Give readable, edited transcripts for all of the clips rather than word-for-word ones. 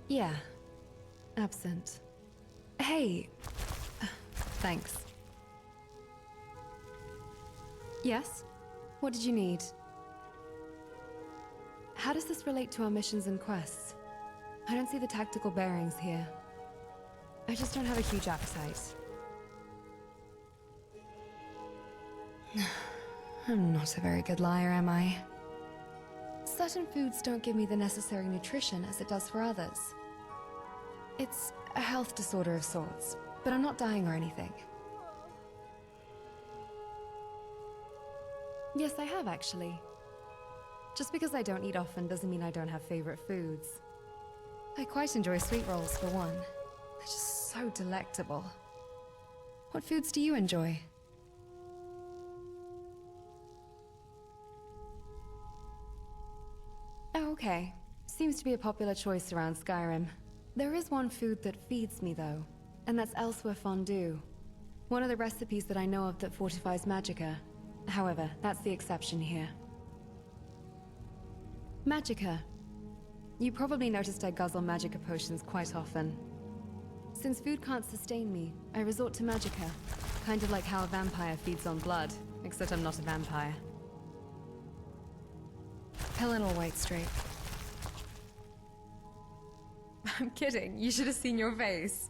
Yeah. Absent. Hey! Thanks. Yes? What did you need? How does this relate to our missions and quests? I don't see the tactical bearings here. I just don't have a huge appetite. I'm not a very good liar, am I? Certain foods don't give me the necessary nutrition as it does for others. It's a health disorder of sorts, but I'm not dying or anything. Yes, I have actually. Just because I don't eat often doesn't mean I don't have favorite foods. I quite enjoy sweet rolls for one. They're just so delectable. What foods do you enjoy? Oh, okay. Seems to be a popular choice around Skyrim. There is one food that feeds me, though, and that's elsewhere fondue. One of the recipes that I know of that fortifies magicka. However, that's the exception here. Magicka. You probably noticed I guzzle magicka potions quite often. Since food can't sustain me, I resort to magicka. Kind of like how a vampire feeds on blood, except I'm not a vampire. Helen or White Straight. I'm kidding, you should have seen your face.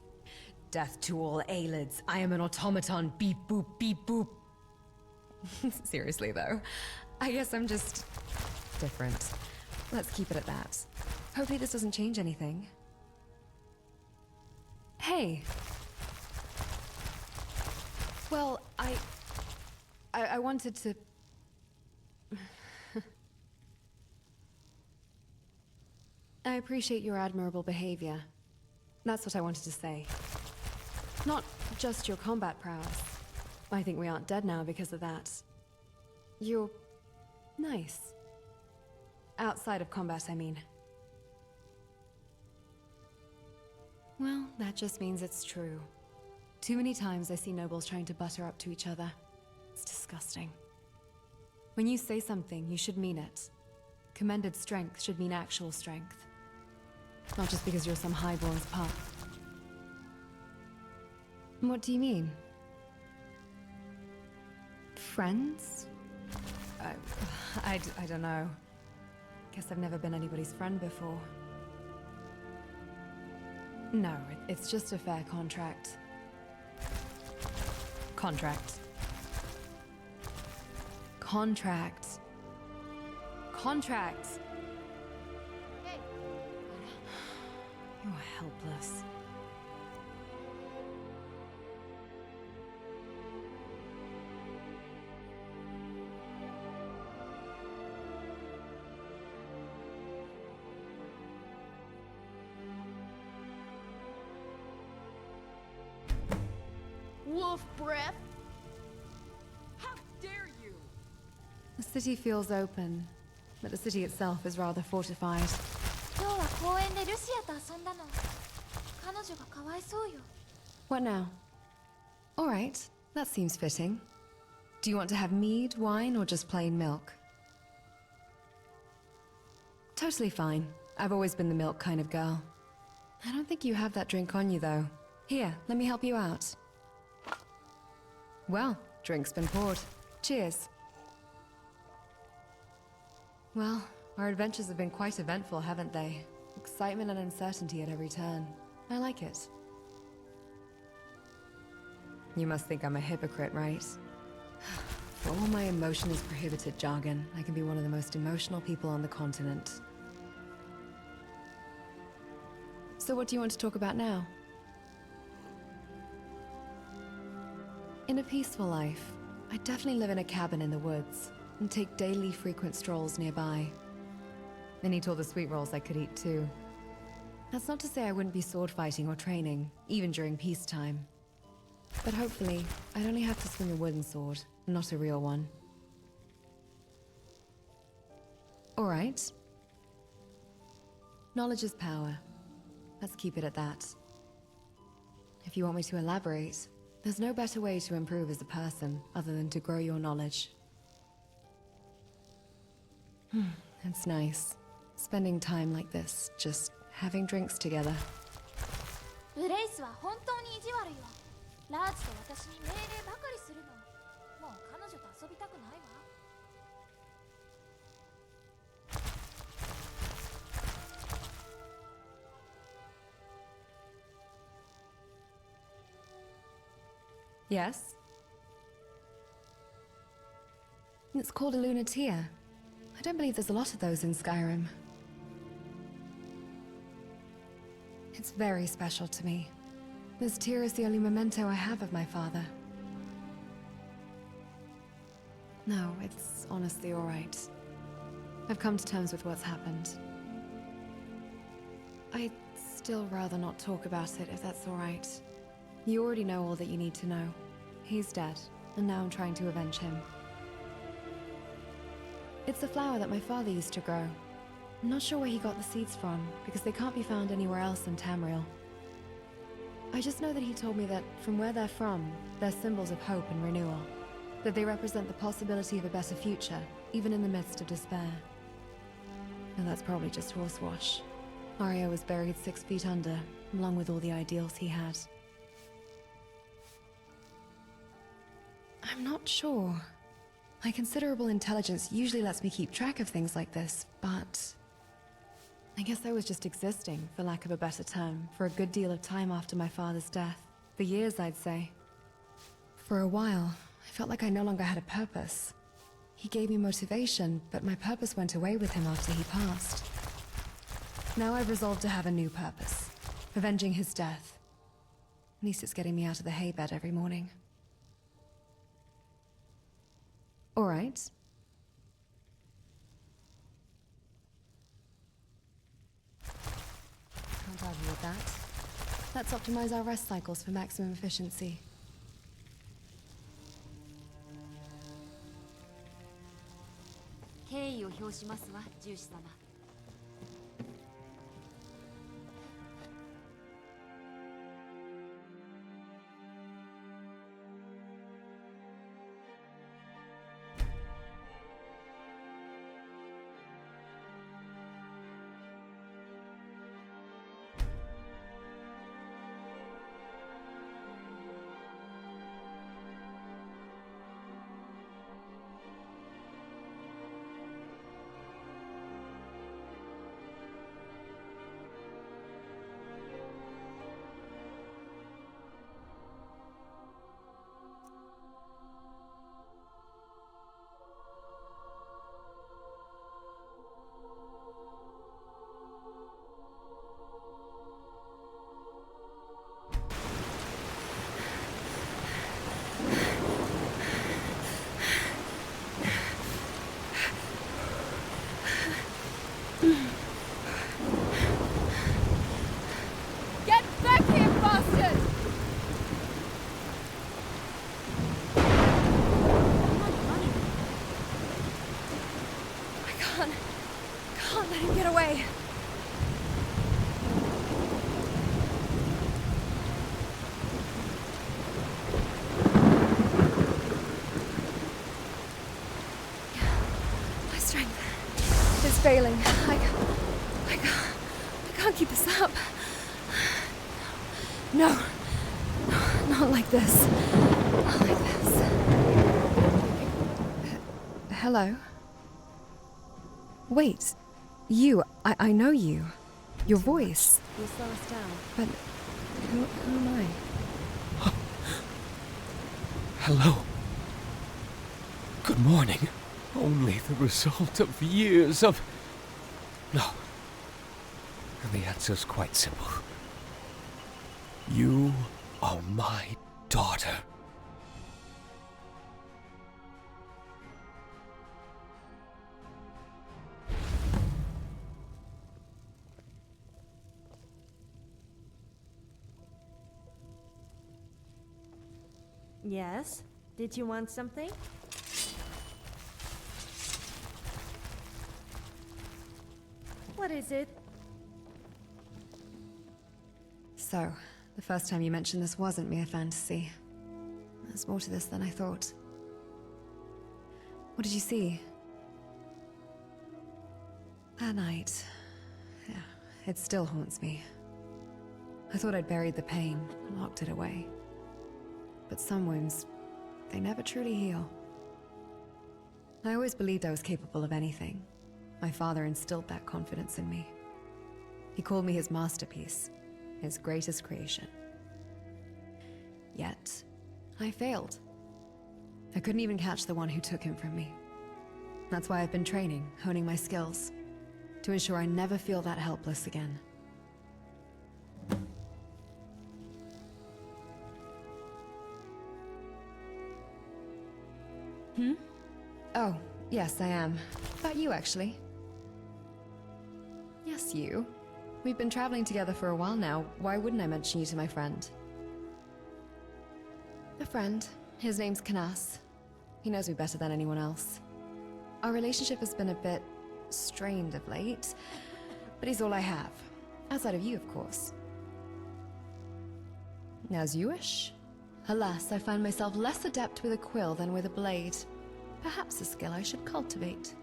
Death to all Aelids, I am an automaton, beep boop, beep boop. Seriously though, I guess I'm just different. Let's keep it at that. Hopefully this doesn't change anything. Hey. Well, I wanted to... I appreciate your admirable behavior. That's what I wanted to say. Not just your combat prowess. I think we aren't dead now because of that. You're... nice. Outside of combat, I mean. Well, that just means it's true. Too many times I see nobles trying to butter up to each other. It's disgusting. When you say something, you should mean it. Commended strength should mean actual strength. Not just because you're some highborn's pup. What do you mean? Friends? I don't know. Guess I've never been anybody's friend before. No, it's just a fair contract. Contract. Contract. Contract! Hey. You're helpless. Wolf breath! How dare you! The city feels open, but the city itself is rather fortified. 今日は公園でルシアと遊んだの。彼女がかわいそうよ。What now? Alright, that seems fitting. Do you want to have mead, wine, or just plain milk? Totally fine. I've always been the milk kind of girl. I don't think you have that drink on you, though. Here, let me help you out. Well, drink's been poured. Cheers. Well, our adventures have been quite eventful, haven't they? Excitement and uncertainty at every turn. I like it. You must think I'm a hypocrite, right? For all my emotion is prohibited jargon, I can be one of the most emotional people on the continent. So what do you want to talk about now? In a peaceful life, I definitely live in a cabin in the woods and take daily frequent strolls nearby. And eat all the sweet rolls I could eat too. That's not to say I wouldn't be sword fighting or training, even during peacetime. But hopefully, I'd only have to swing a wooden sword, not a real one. Alright. Knowledge is power. Let's keep it at that. If you want me to elaborate, there's no better way to improve as a person other than to grow your knowledge. It's nice. Spending time like this, just having drinks together. ブレイスは本当に意地悪よ。ラーズと私に命令ばかりするの。もう彼女と遊びたくないわ。Yes? It's called a lunatia. I don't believe there's a lot of those in Skyrim. It's very special to me. This tear is the only memento I have of my father. No, it's honestly all right. I've come to terms with what's happened. I'd still rather not talk about it, if that's all right. You already know all that you need to know. He's dead, and now I'm trying to avenge him. It's a flower that my father used to grow. I'm not sure where he got the seeds from, because they can't be found anywhere else in Tamriel. I just know that he told me that from where they're from, they're symbols of hope and renewal. That they represent the possibility of a better future, even in the midst of despair. And that's probably just horsewash. Arya was buried 6 feet under, along with all the ideals he had. I'm not sure. My considerable intelligence usually lets me keep track of things like this, but I guess I was just existing, for lack of a better term, for a good deal of time after my father's death. For years, I'd say. For a while, I felt like I no longer had a purpose. He gave me motivation, but my purpose went away with him after he passed. Now I've resolved to have a new purpose. Avenging his death. At least it's getting me out of the haybed every morning. All right. Can't argue with that. Let's optimize our rest cycles for maximum efficiency. 敬意を表しますわ、重視様。Get back here, bastard! I can't let him get away. My strength is failing. I can't keep this up. No, not like this. Not like this. Hello? Wait, you, I know you. Your voice. You'll slow us down. But who am I? Hello. Good morning. Only the result of years of... No. The answer's quite simple. You are my daughter. Yes? Did you want something? What is it? So, the first time you mentioned this wasn't mere fantasy. There's more to this than I thought. What did you see? That night. Yeah, it still haunts me. I thought I'd buried the pain and locked it away. But some wounds, they never truly heal. I always believed I was capable of anything. My father instilled that confidence in me. He called me his masterpiece, his greatest creation. Yet, I failed. I couldn't even catch the one who took him from me. That's why I've been training, honing my skills, to ensure I never feel that helpless again. Oh, yes, I am. About you, actually. Yes, you. We've been traveling together for a while now. Why wouldn't I mention you to my friend? A friend. His name's Kanas. He knows me better than anyone else. Our relationship has been a bit strained of late, but he's all I have. Outside of you, of course. As you wish. Alas, I find myself less adept with a quill than with a blade. Perhaps a skill I should cultivate.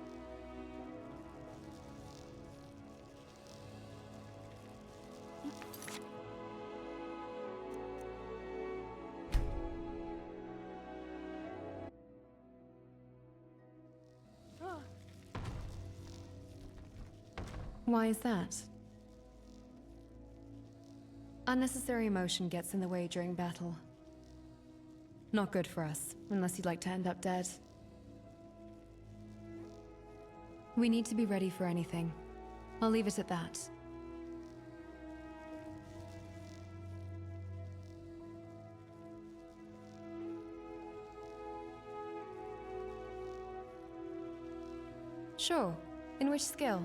Why is that? Unnecessary emotion gets in the way during battle. Not good for us, unless you'd like to end up dead. We need to be ready for anything. I'll leave it at that. Sure. In which skill?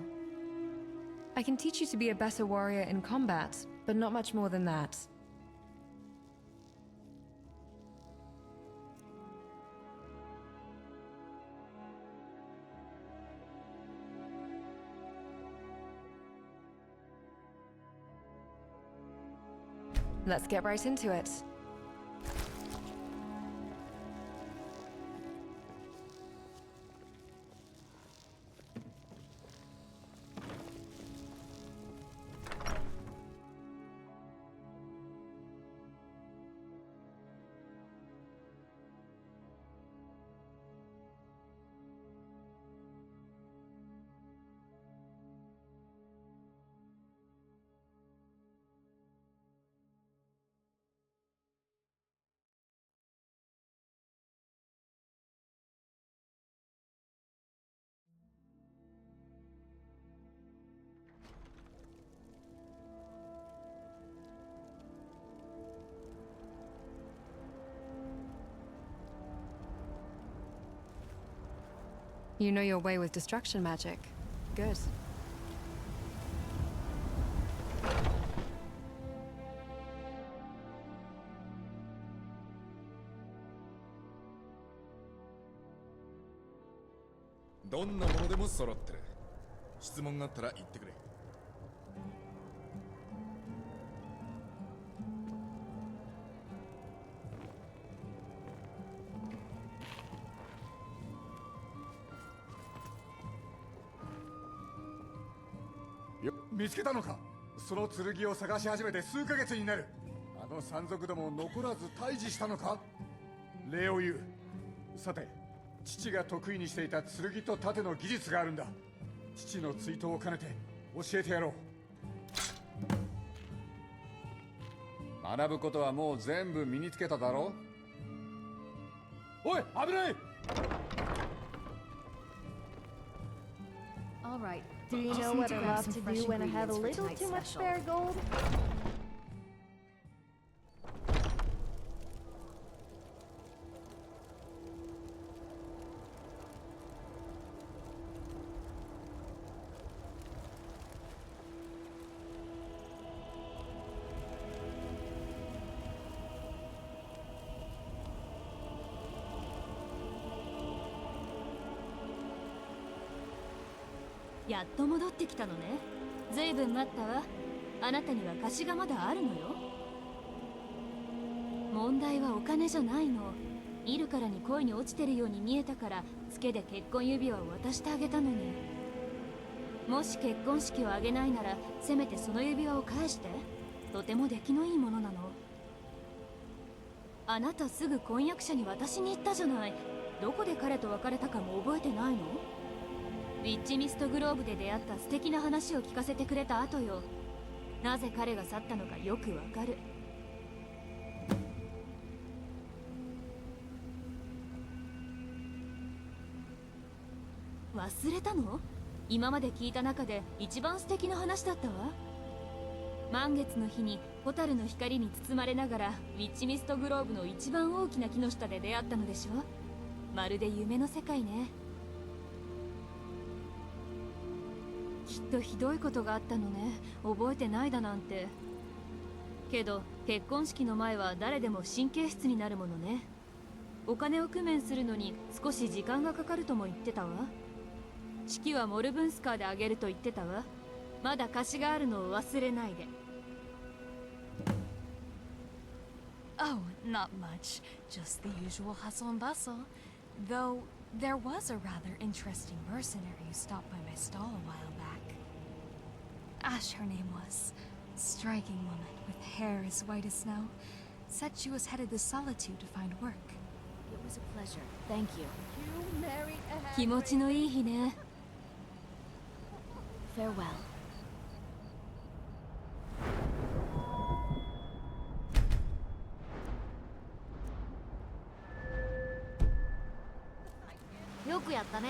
I can teach you to be a better warrior in combat, but not much more than that. Let's get right into it. You know your way with destruction magic. Good.どんなものでも揃ってる。質問があったら言ってくれ。見つけたのか。その剣を探し始めて数ヶ月になる。あの山賊ども残らず退治したのか。礼を言う。さて、父が得意にしていた剣と盾の技術があるんだ。父の追悼を兼ねて教えてやろう。学ぶことはもう全部身につけただろう。おい、危ない。All right. Do you know what I love to do when I have a little too much spare gold?「やっと戻ってきたのね。ずいぶん待ったわ。あなたには貸しがまだあるのよ。問題はお金じゃないの。いるからに恋に落ちてるように見えたからツケで結婚指輪を渡してあげたのに。もし結婚式を挙げないならせめてその指輪を返して。とても出来のいいものなの。あなたすぐ婚約者に渡しに行ったじゃない。どこで彼と別れたかも覚えてないの？ウィッチミストグローブで出会った素敵な話を聞かせてくれた後よ。なぜ彼が去ったのかよくわかる。忘れたの？今まで聞いた中で一番素敵な話だったわ。満月の日にホタルの光に包まれながらウィッチミストグローブの一番大きな木の下で出会ったのでしょ。まるで夢の世界ね。きっとひどいことがあったのね。覚えてないだなんて。けど結婚式の前は誰でも神経質になるものね。お金を工面するのに少し時間がかかるとも言ってたわ。式はモルブンスカーであげると言ってたわ。まだ貸しがあるのを忘れないで。Oh, not much. Just the usual hustle and bustle. Though, there was a rather interesting mercenary who stopped by my stall a while back. Ash, her name was. Striking woman, with hair as white as snow. Said she was headed to Solitude to find work. It was a pleasure. Thank you. You married a 気持ちのいい日ね。Farewell. よくやったね。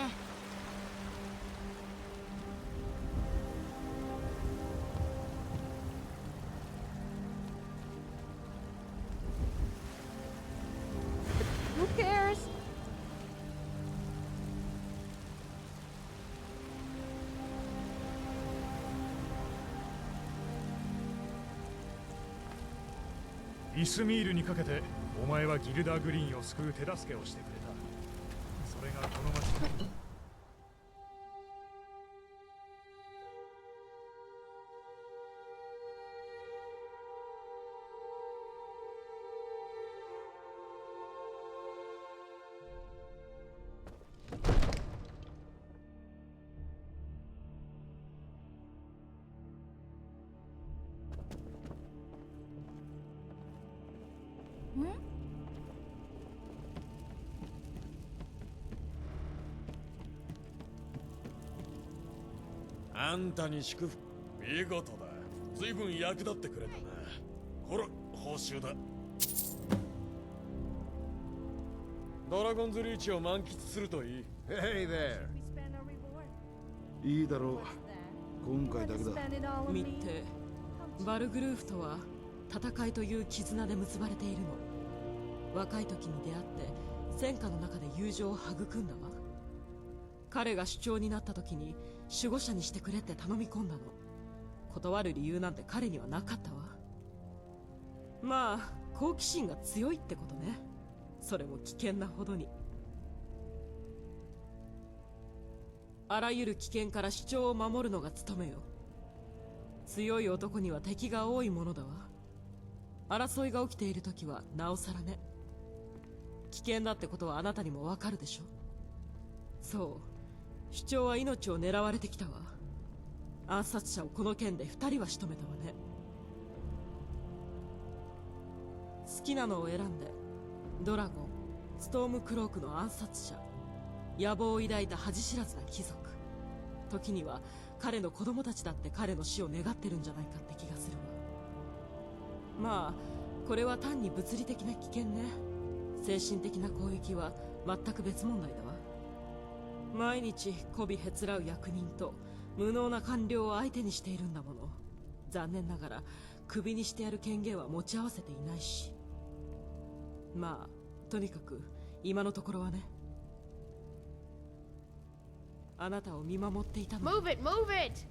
Who cares? イスミールにかけてお前はギルダーグリーンを救う手助けをしてくれた。それがこの町のあんたに祝福。見事だ。随分役立ってくれたな。ほら、報酬だ。ドラゴンズリーチを満喫するといい。Hey there. We spend our reward. いいだろう。今回だけだ。 Spend it all on 見 me. て、バルグルーフとは戦いという絆で結ばれているの。若い時に出会って戦火の中で友情を育んだわ。彼が主張になった時に守護者にしてくれって頼み込んだの。断る理由なんて彼にはなかったわ。まあ好奇心が強いってことね。それも危険なほどに。あらゆる危険から主張を守るのが務めよ。強い男には敵が多いものだわ。争いが起きている時はなおさらね。危険だってことはあなたにもわかるでしょ。そう、主張は命を狙われてきたわ。暗殺者をこの件で2人は仕留めたわね。好きなのを選んで。ドラゴン、ストームクロークの暗殺者、野望を抱いた恥知らずな貴族。時には彼の子供たちだって彼の死を願ってるんじゃないかって気がするわ。まあこれは単に物理的な危険ね。精神的な攻撃は全く別問題だわ。毎日媚びへつらう役人と無能な官僚を相手にしているんだもの。残念ながらクビにしてやる権限は持ち合わせていないし。まあとにかく今のところはね。あなたを見守っていたの。 Move it, move it!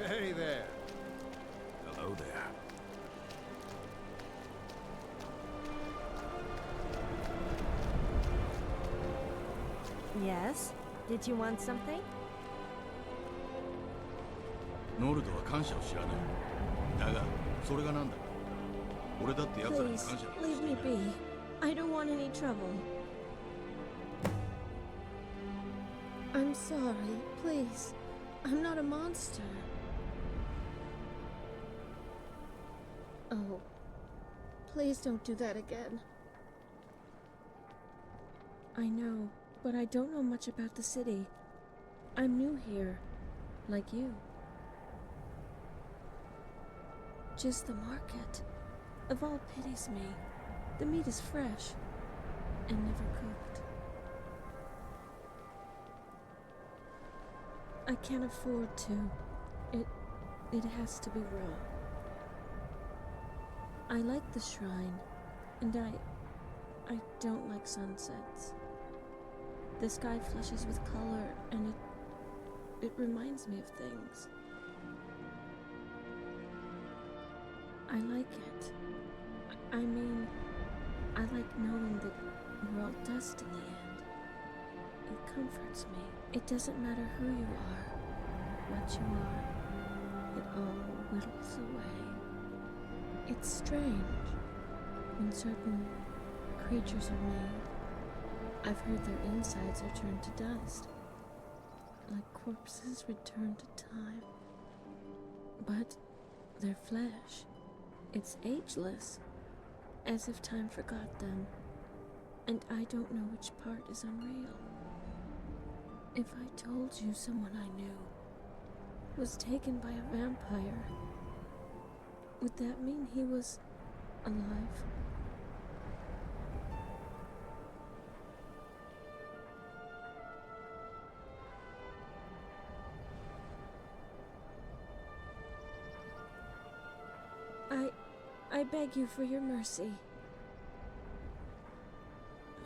Hey there. Hello there. Yes? Did you want something? ノルドは感謝を知らない。だが、それがなんだ。俺だって奴らに Please, 感謝を leave して me いる。 be. I don't want any trouble. I'm sorry. Please. I'm not a monster. Oh. Please don't do that again. I know, but I don't know much about the city. I'm new here, like you. Just the market. Of all pities me, the meat is fresh and never cooked. I can't afford to. It has to be raw. I like the shrine, and I don't like sunsets. The sky flushes with color, and it reminds me of things. I like it. I mean, I like knowing that we're all dust in the end. It comforts me. It doesn't matter who you are, what you are. It all whittles away. It's strange when certain creatures are made. I've heard their insides are turned to dust, like corpses returned to time. But their flesh, it's ageless, as if time forgot them, and I don't know which part is unreal. If I told you someone I knew was taken by a vampire, would that mean he was alive? I beg you for your mercy.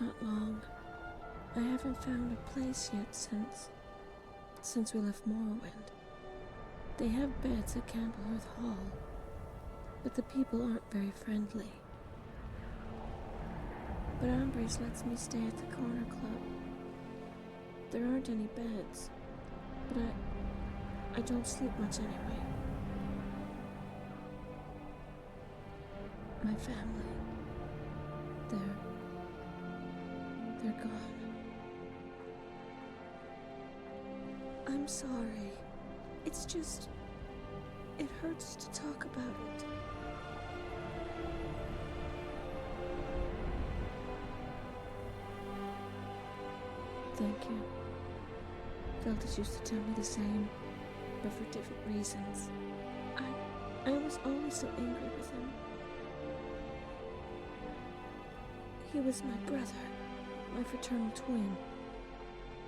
Not long. I haven't found a place yet since we left Morrowind. They have beds at Candlehearth Hall, but the people aren't very friendly. But Ambrose lets me stay at the corner club. There aren't any beds, but I don't sleep much anyway. My family, they're gone. I'm sorry. It's just, it hurts to talk about it. Thank you. Veltus used to tell me the same, but for different reasons. I was always so angry with him. He was my brother, my fraternal twin,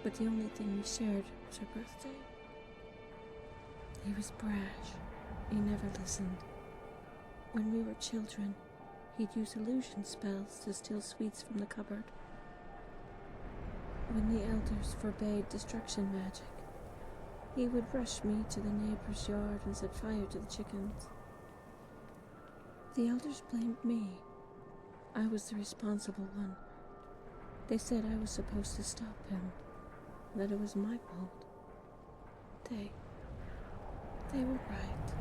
but the only thing we shared was her birthday. He was brash. He never listened. When we were children, he'd use illusion spells to steal sweets from the cupboard. When the elders forbade destruction magic, he would rush me to the neighbor's yard and set fire to the chickens. The elders blamed me. I was the responsible one. They said I was supposed to stop him, that it was my fault. They were right.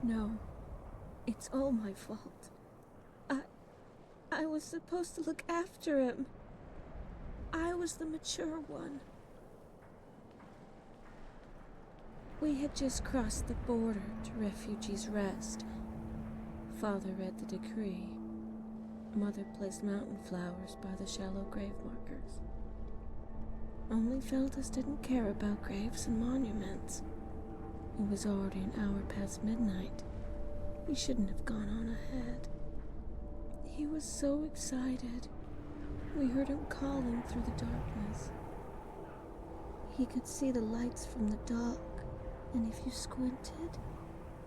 No, it's all my fault. I was supposed to look after him. I was the mature one. We had just crossed the border to Refugees' Rest. Father read the decree. Mother placed mountain flowers by the shallow grave markers. Only Veltus didn't care about graves and monuments. It was already an hour past midnight. We shouldn't have gone on ahead. He was so excited. We heard him calling through the darkness. He could see the lights from the dock, and if you squinted,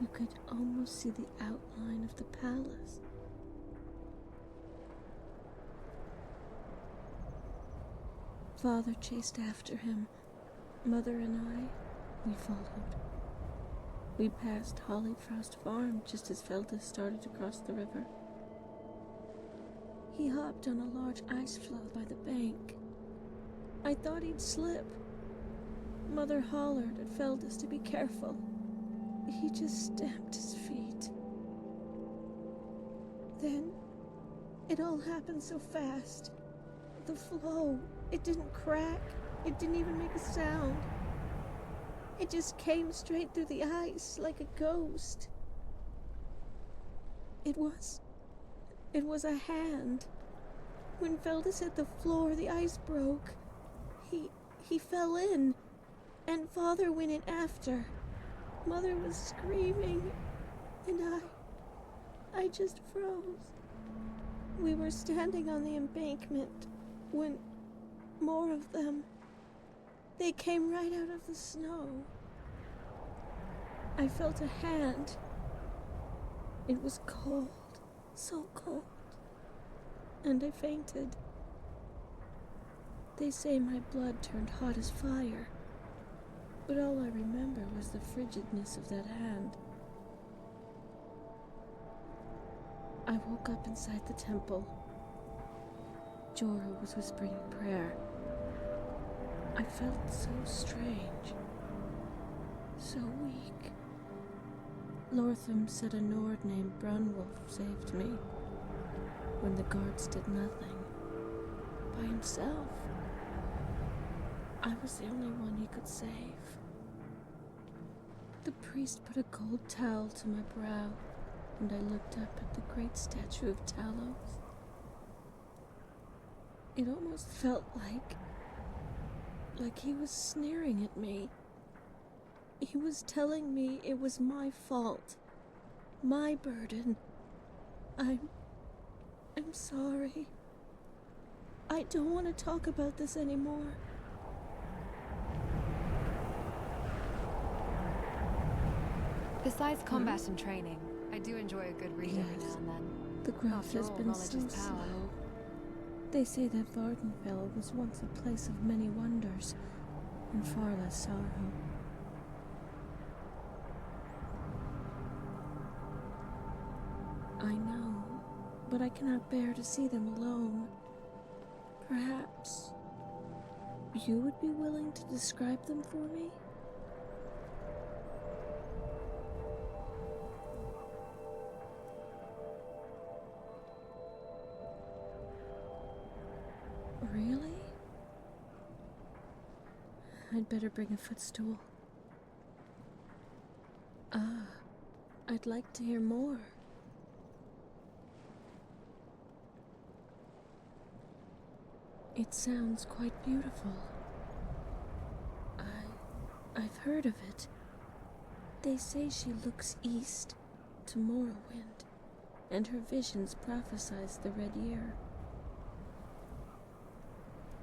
you could almost see the outline of the palace. Father chased after him. Mother and I, we followed. We passed Hollyfrost Farm just as Felda started to cross the river. He hopped on a large ice floe by the bank. I thought he'd slip. Mother hollered at Feldus to be careful. He just stamped his feet. Then, it all happened so fast. The floe, it didn't crack. It didn't even make a sound. It just came straight through the ice like a ghost. It was a hand. When Feldus hit the floor, the ice broke. He fell in, and Father went in after. Mother was screaming, and I just froze. We were standing on the embankment when more of them, they came right out of the snow. I felt a hand. It was cold, so cold, and I fainted. They say my blood turned hot as fire, but all I remember was the frigidness of that hand. I woke up inside the temple. Jorah was whispering a prayer. I felt so strange, so weak. Lortham said a Nord named Brunwolf saved me when the guards did nothing. By himself. I was the only one he could save. The priest put a gold towel to my brow, and I looked up at the great statue of Talos. It almost felt like he was sneering at me. He was telling me it was my fault, my burden. I'm sorry. I don't want to talk about this anymore. Besides combat and training, I do enjoy a good read every now and then. The growth After has all, been knowledge so is power. slow. They say that Vardenfell was once a place of many wonders, and far less sorrow. I know, but I cannot bear to see them alone. Perhaps you would be willing to describe them for me? Really? I'd better bring a footstool. I'd like to hear more. It sounds quite beautiful. I've heard of it. They say she looks east to Morrowind, and her visions prophesize the Red Year.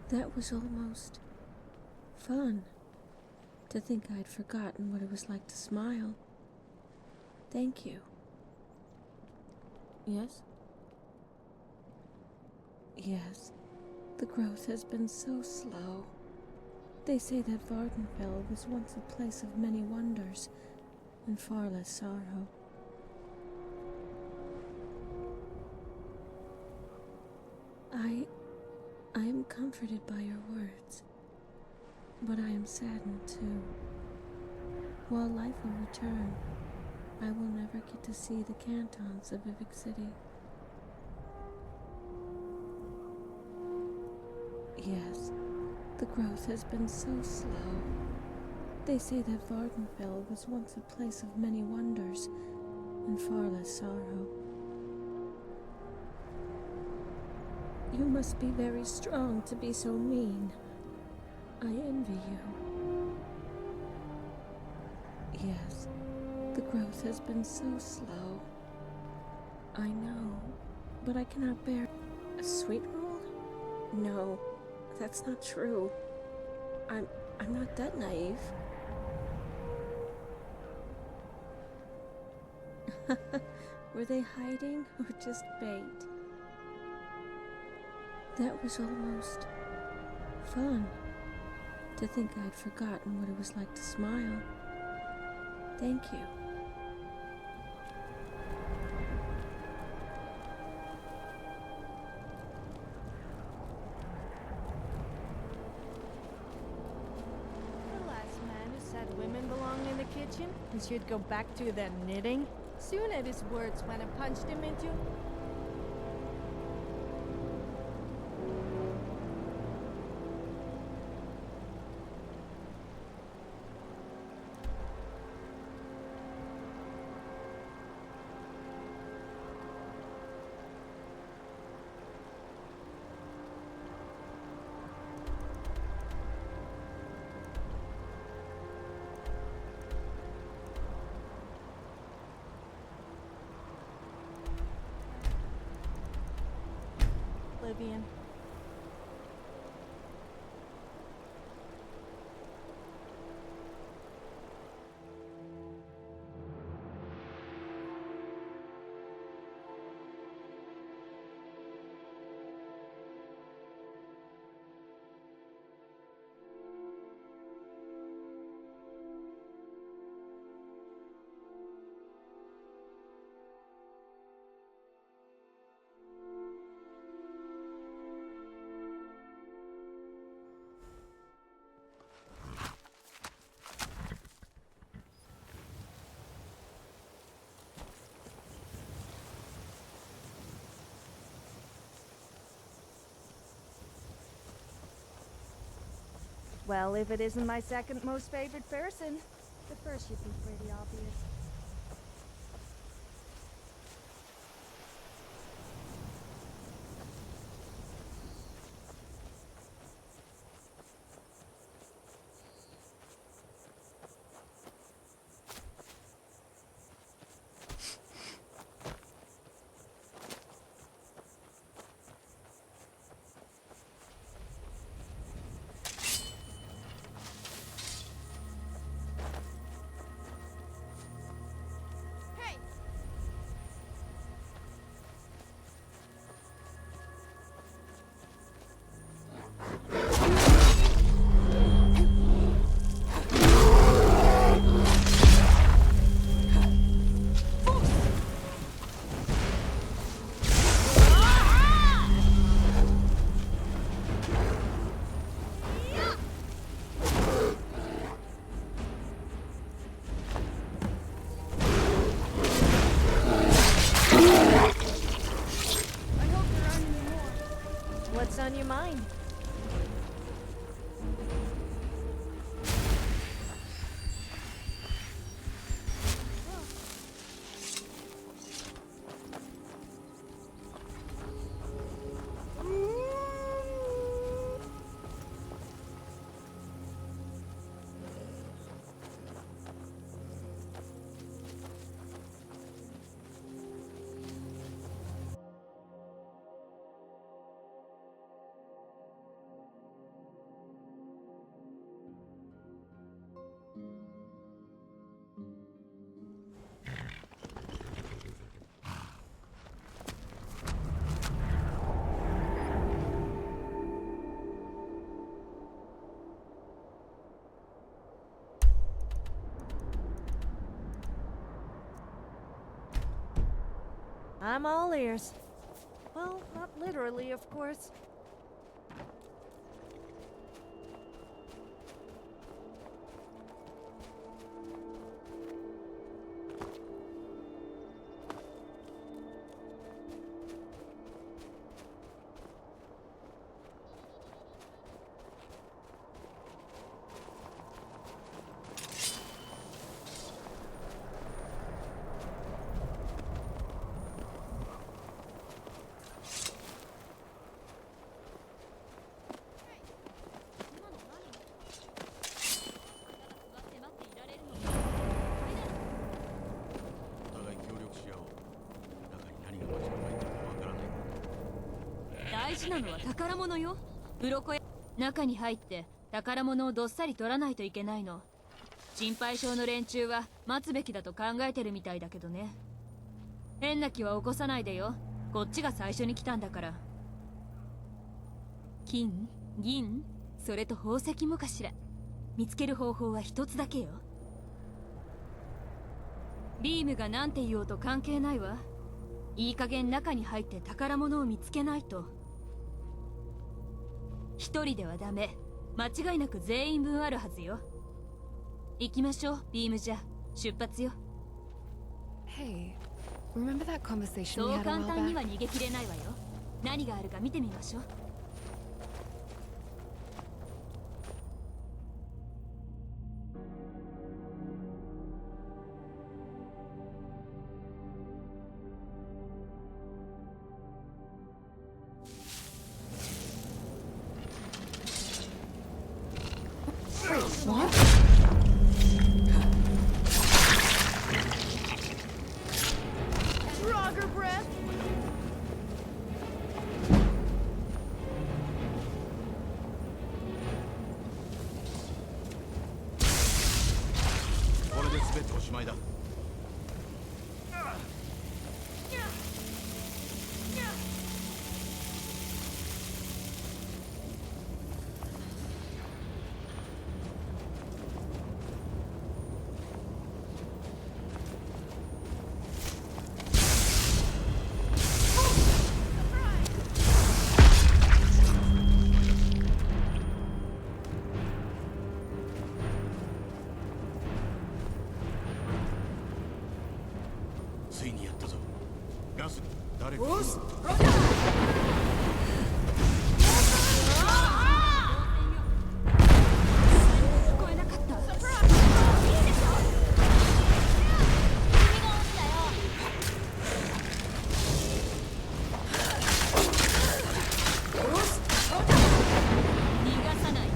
That was almost fun, to think I'd forgotten what it was like to smile. Thank you. Yes? Yes, the growth has been so slow. They say that Vardenfell was once a place of many wonders, and far less sorrow. I am comforted by your words, but I am saddened too. While life will return, I will never get to see the cantons of Vivec City. Yes, the growth has been so slow. They say that Vardenfell was once a place of many wonders, and far less sorrow. You must be very strong to be so mean. I envy you. Yes, the growth has been so slow. I know, but I cannot bear a sweet roll? No, that's not true. I'm not that naive. Were they hiding or just bait? That was almost Fun. To think I'd forgotten what it was like to smile. Thank you. The last man who said women belong in the kitchen and should go back to their knitting soon at his words when I punched him into. Oblivion. Well, if it isn't my second most favorite person, the first should be pretty obvious. What's on your mind? I'm all ears. Well, not literally, of course.大事なのは宝物よ。鱗や中に入って宝物をどっさり取らないといけないの。心配性の連中は待つべきだと考えてるみたいだけどね。変な気は起こさないでよ。こっちが最初に来たんだから。金、銀、それと宝石もかしら。見つける方法は一つだけよ。ビームがなんて言おうと関係ないわ。いい加減中に入って宝物を見つけないと。一人ではダメ。間違いなく全員分あるはずよ。行きましょう、ビームじゃ。出発よ。Hey, remember that conversation そ we う had a 簡 while 単に back? は逃げ切れないわよ。何があるか見てみましょう。Frogger breath! これで全ておしまいだ。ついにやったぞ。ガス、誰か。聞こえなかった。逃がさない。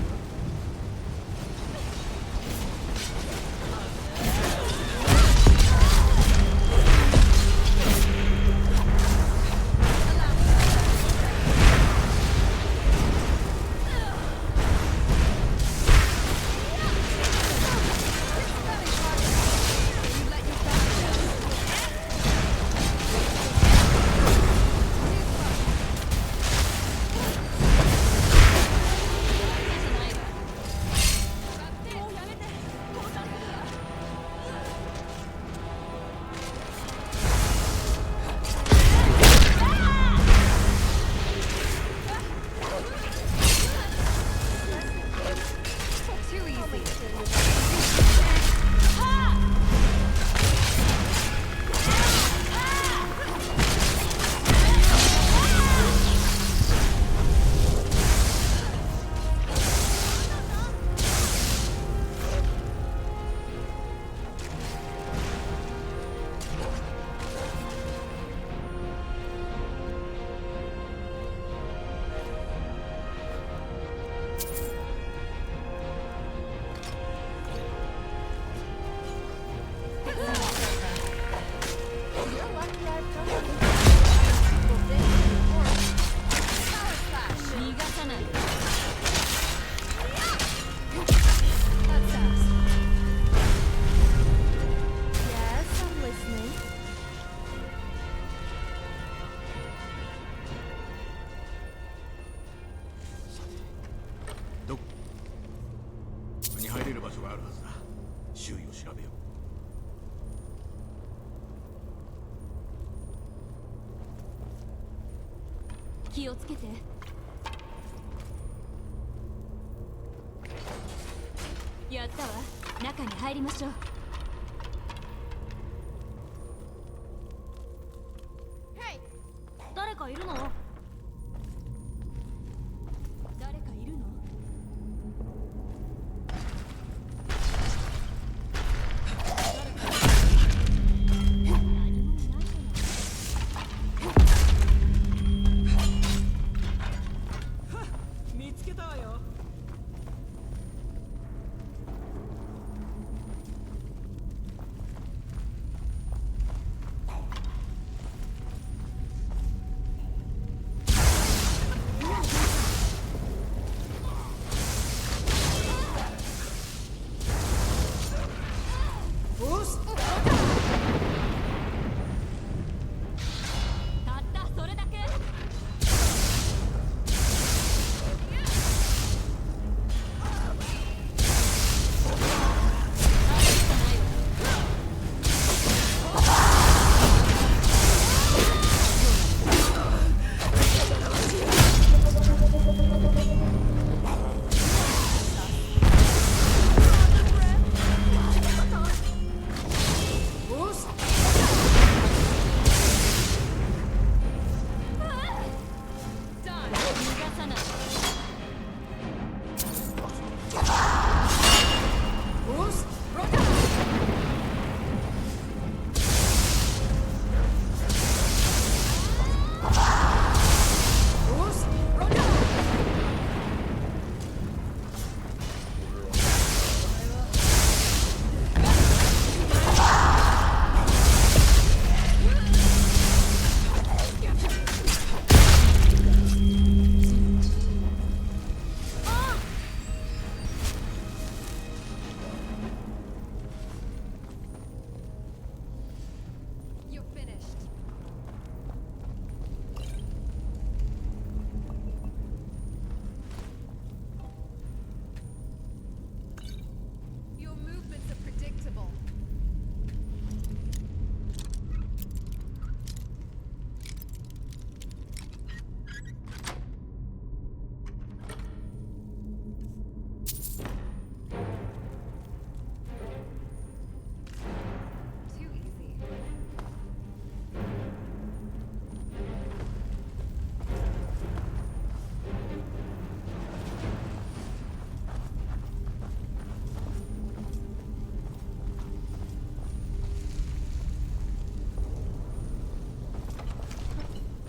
逃がさない。Yes, I'm listening. どこに入れる場所があるはずだ。周囲を調べよう。気をつけて。やったわ。中に入りましょう。誰かいるの？誰かいるの？見つけたわよ。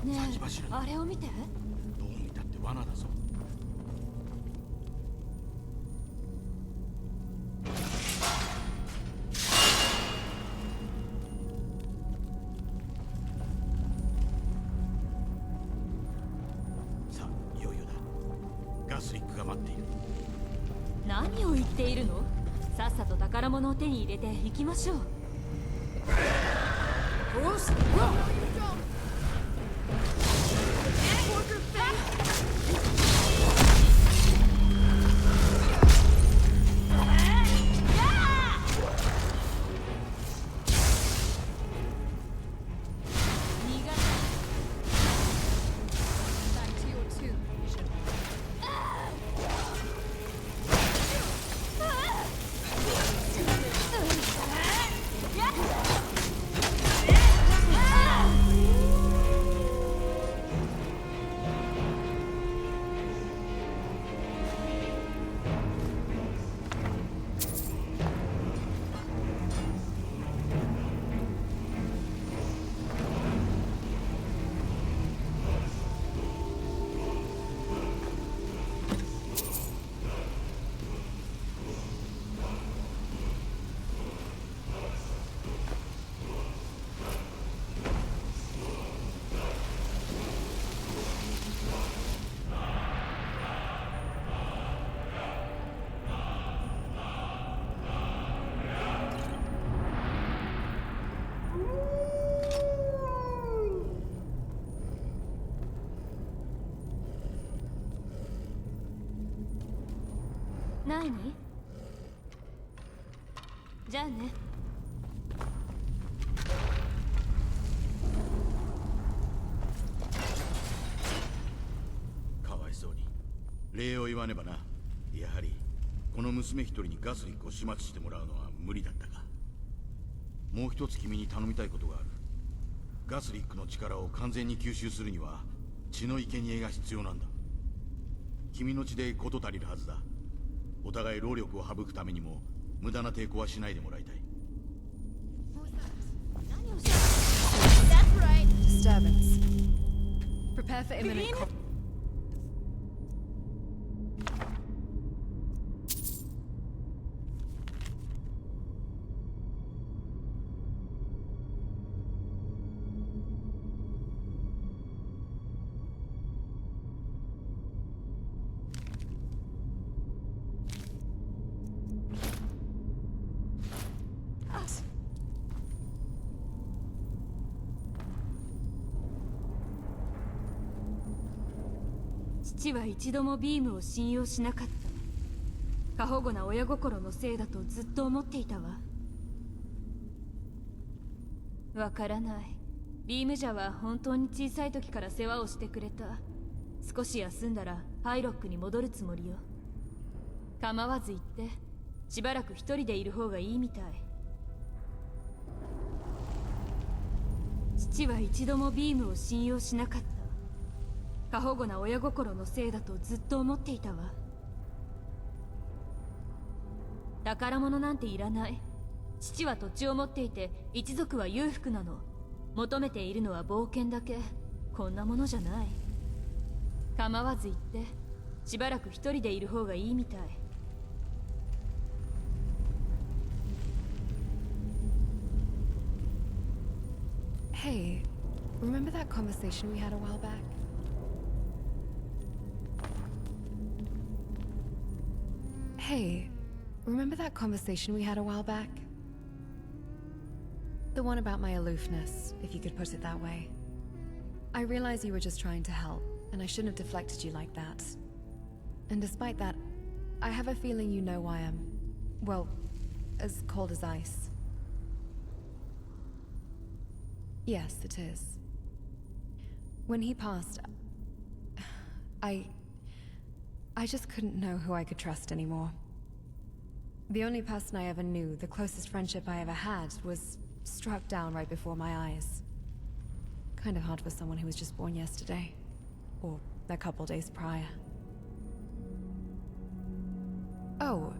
ね先走るえ、あれを見て。どう見たって罠だぞ。さあ、いよいよだ。ガスリックが待っている。何を言っているの？さっさと宝物を手に入れて行きましょう。何？じゃあね。かわいそうに。礼を言わねばな。やはりこの娘一人にガスリックを始末してもらうのは無理だったか。もう一つ君に頼みたいことがある。ガスリックの力を完全に吸収するには血の生贄が必要なんだ。君の血で事足りるはずだ。お互い労力を省くためにも無駄な抵抗はしないでもらいたい。Disturbance. Prepare for imminent父は一度もビームを信用しなかった。過保護な親心のせいだとずっと思っていたわ。わからない。ビームジャは本当に小さい時から世話をしてくれた。少し休んだらパイロックに戻るつもりよ。構わず行って、しばらく一人でいる方がいいみたい。父は一度もビームを信用しなかった。過保護な親心のせいだとずっと思っていたわ。宝物なんていらない。父は土地を持っていて一族は裕福なの。求めているのは冒険だけ。こんなものじゃない。構わず行ってしばらく一人でいる方がいいみたい。Hey, remember that conversation we had a while back? Hey, remember that conversation we had a while back? The one about my aloofness, if you could put it that way. I realize you were just trying to help, and I shouldn't have deflected you like that. And despite that, I have a feeling you know why I'm, well, as cold as ice. Yes, it is. When he passed, I just couldn't know who I could trust anymore. The only person I ever knew, the closest friendship I ever had, was struck down right before my eyes. Kind of hard for someone who was just born yesterday. Or a couple days prior. Oh,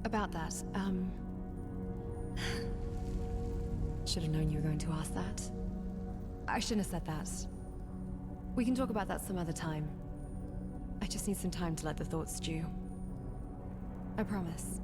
about that, should have known you were going to ask that. I shouldn't have said that. We can talk about that some other time. I just need some time to let the thoughts stew. I promise.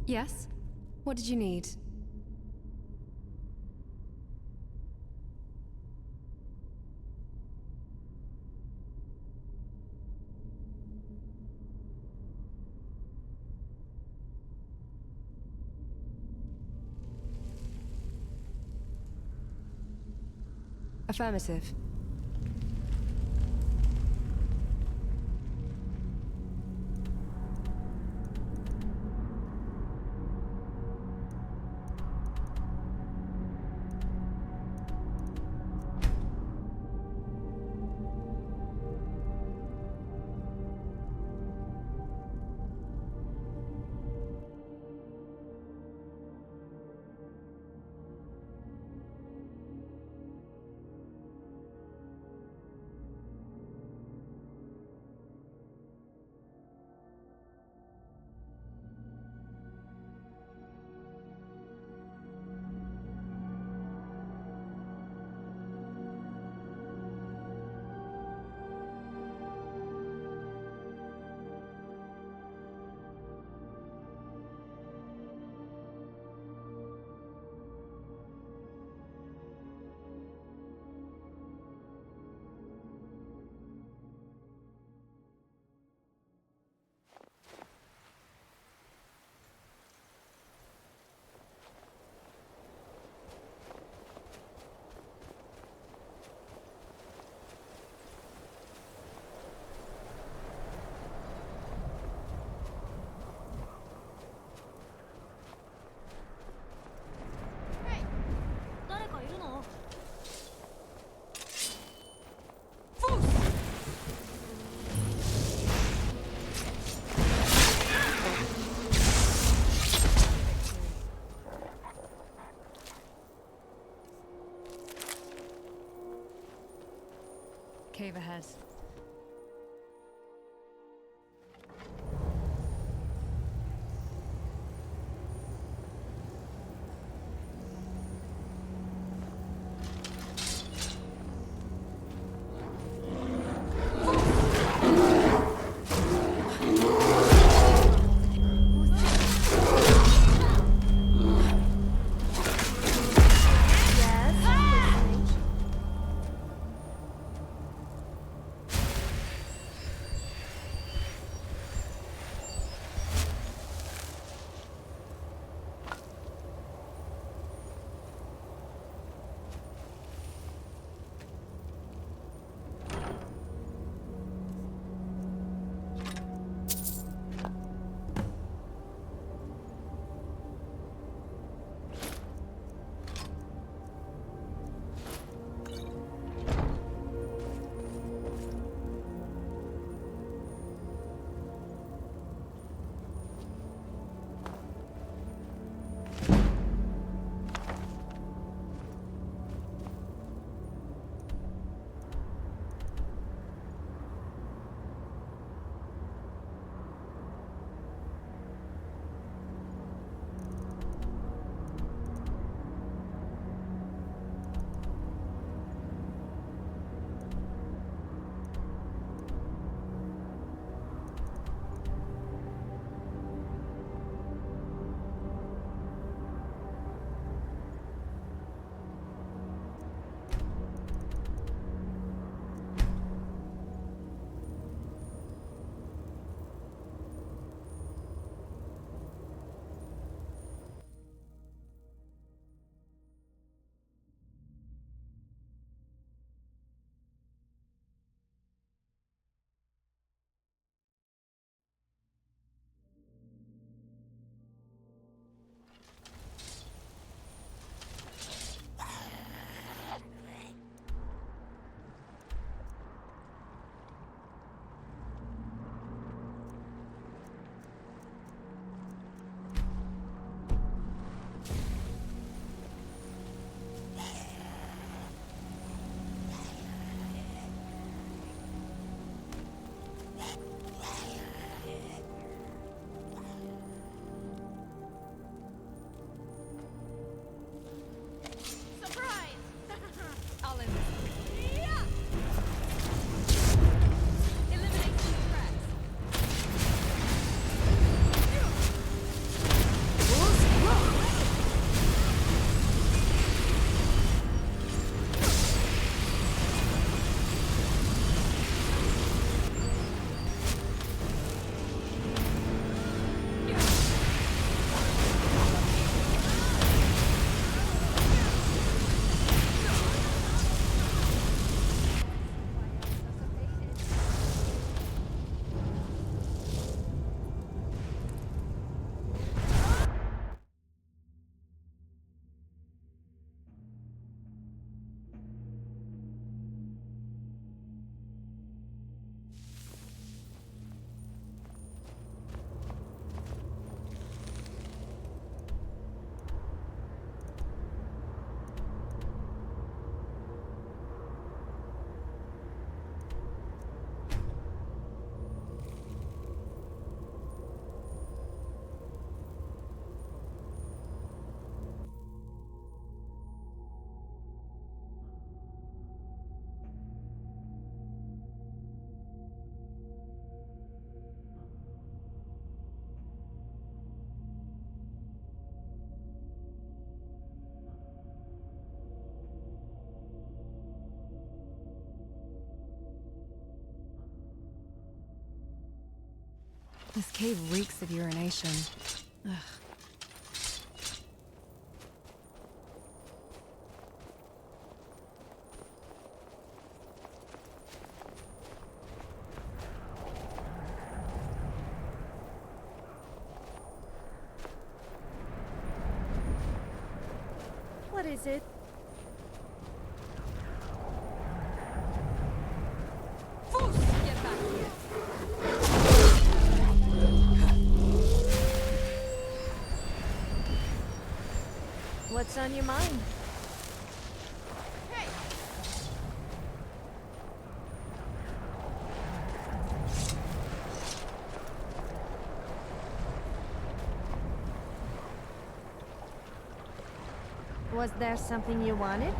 Yes? What did you need? Affirmative. Cave ahead. This cave reeks of urination. Ugh. What is it? Get back here. What's on your mind? Was there something you wanted?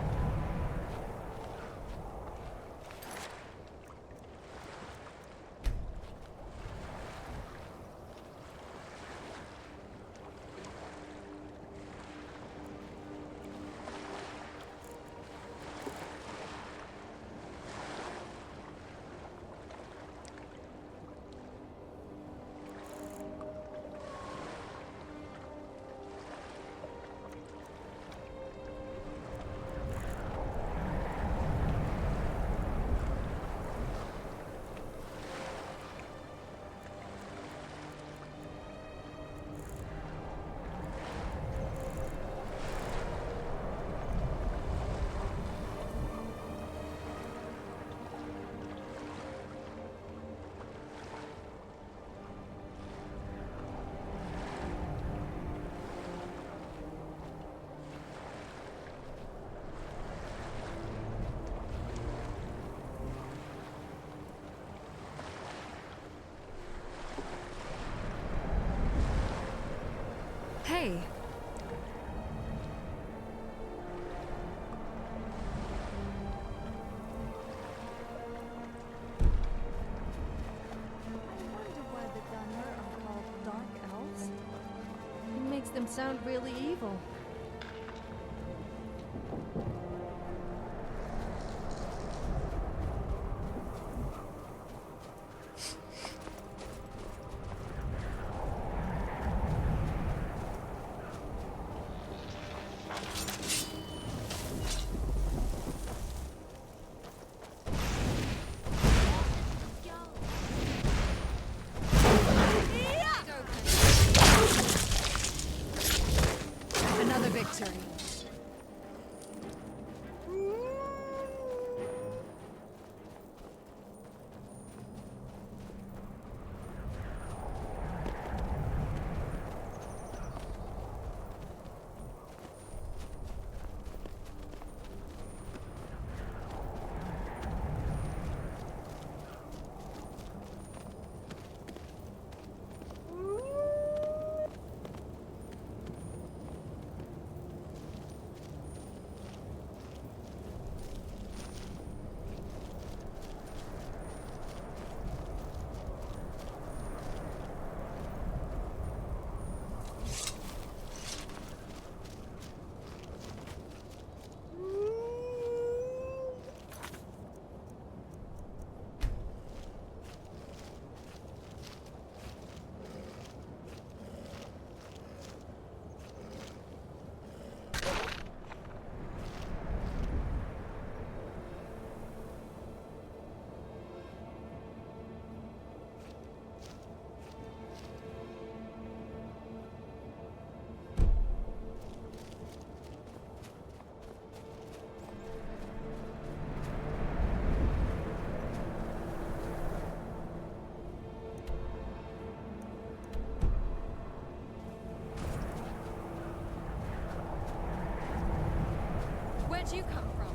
Hey. I wonder why the Dunmer are called Dark Elves. It makes them sound really evil. Another victory. Where'd you come from?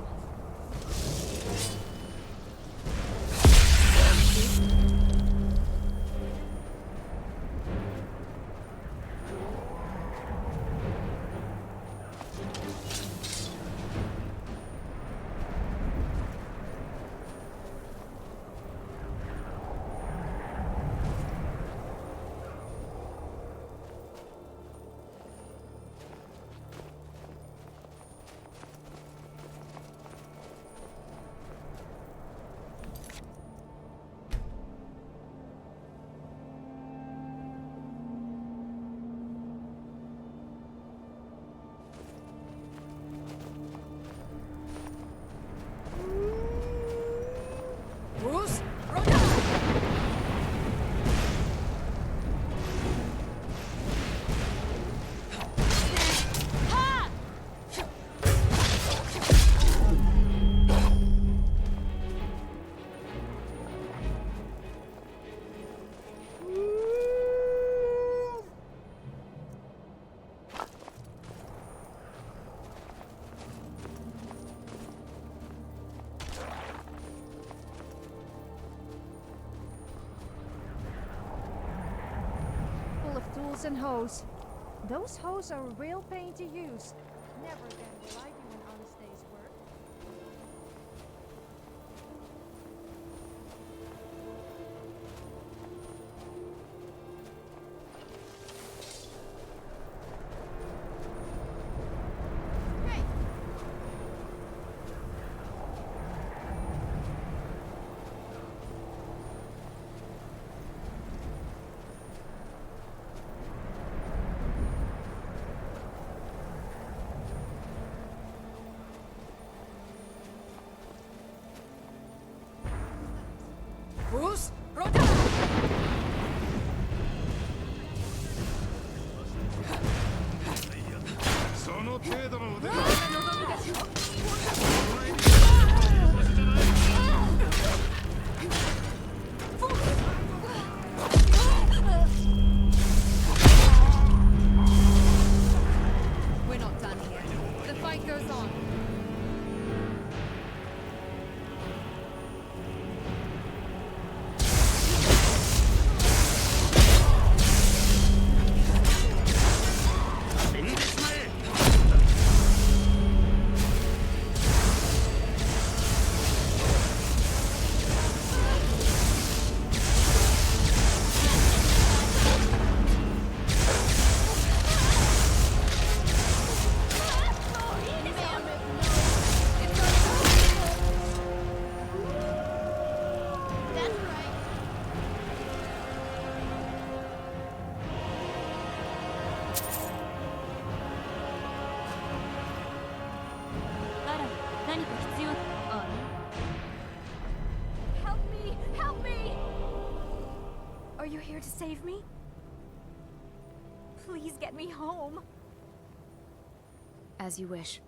tools and hose. Those hose are a real pain to use. Never again will I do an honest day's work. Bruce, Rhoda! その程度の腕だ。We're not done here. The fight goes on. Are you here to save me? Please get me home. As you wish.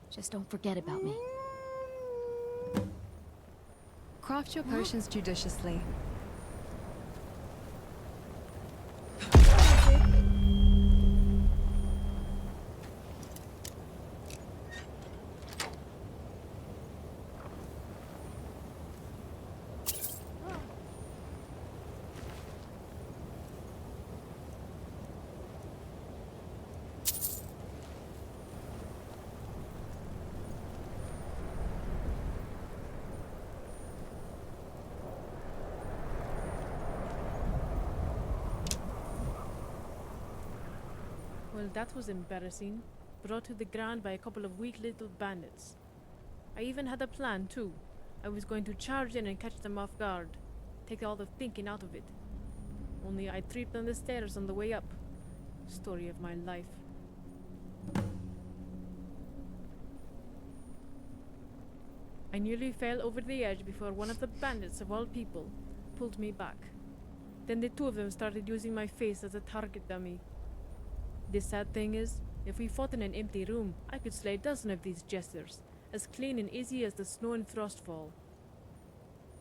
Just don't forget about me. Craft your potions judiciously. Well, that was embarrassing. Brought to the ground by a couple of weak little bandits. I even had a plan, too. I was going to charge in and catch them off guard. Take all the thinking out of it. Only I tripped on the stairs on the way up. Story of my life. I nearly fell over the edge before one of the bandits, of all people, pulled me back. Then the two of them started using my face as a target dummy. The sad thing is, if we fought in an empty room, I could slay a dozen of these jesters, as clean and easy as the snow and frost fall.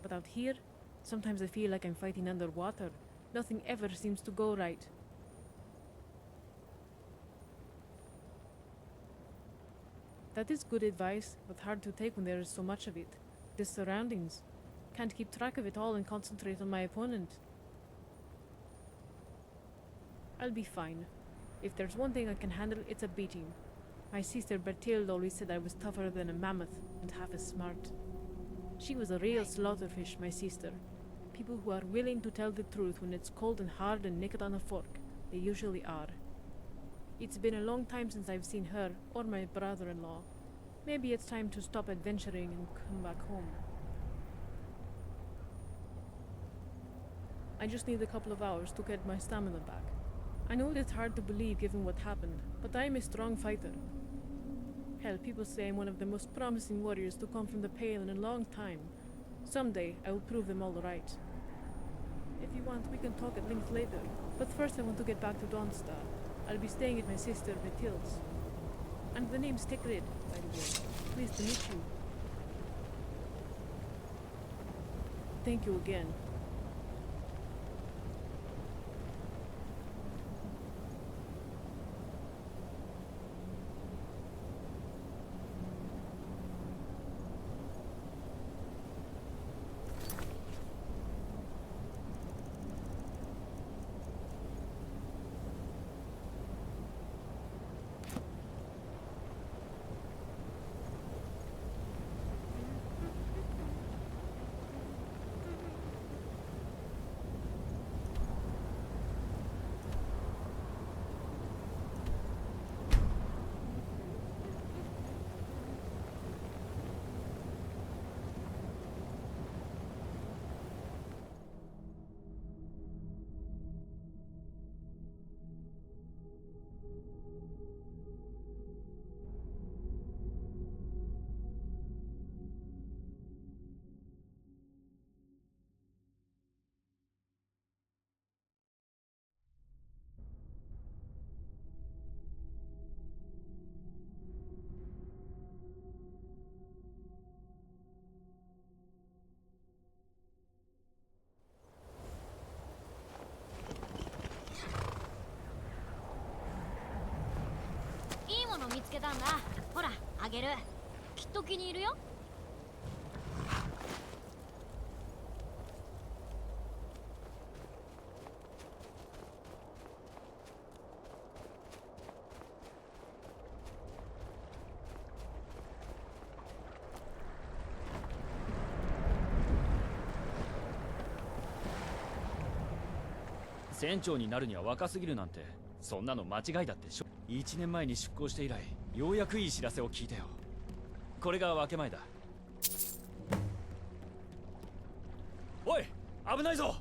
But out here, sometimes I feel like I'm fighting underwater. Nothing ever seems to go right. That is good advice, but hard to take when there is so much of it. The surroundings. Can't keep track of it all and concentrate on my opponent. I'll be fine. If there's one thing I can handle, it's a beating. My sister Bertilde always said I was tougher than a mammoth and half as smart. She was a real slaughterfish, my sister. People who are willing to tell the truth when it's cold and hard and naked on a fork. They usually are. It's been a long time since I've seen her or my brother-in-law. Maybe it's time to stop adventuring and come back home. I just need a couple of hours to get my stamina back. I know it's hard to believe given what happened, but I'm a strong fighter. Hell, people say I'm one of the most promising warriors to come from the Pale in a long time. Someday, I will prove them all right. If you want, we can talk at length later, but first I want to get back to Dawnstar. I'll be staying at my sister Bertilde's. And the name's Tegrid, by the way. Pleased to meet you. Thank you again. 見つけたんだ。ほらあげる。きっと気に入るよ。船長になるには若すぎるなんて、そんなの間違いだって1年前に出航して以来、ようやくいい知らせを聞いたよ。これが分け前だ。おい、危ないぞ。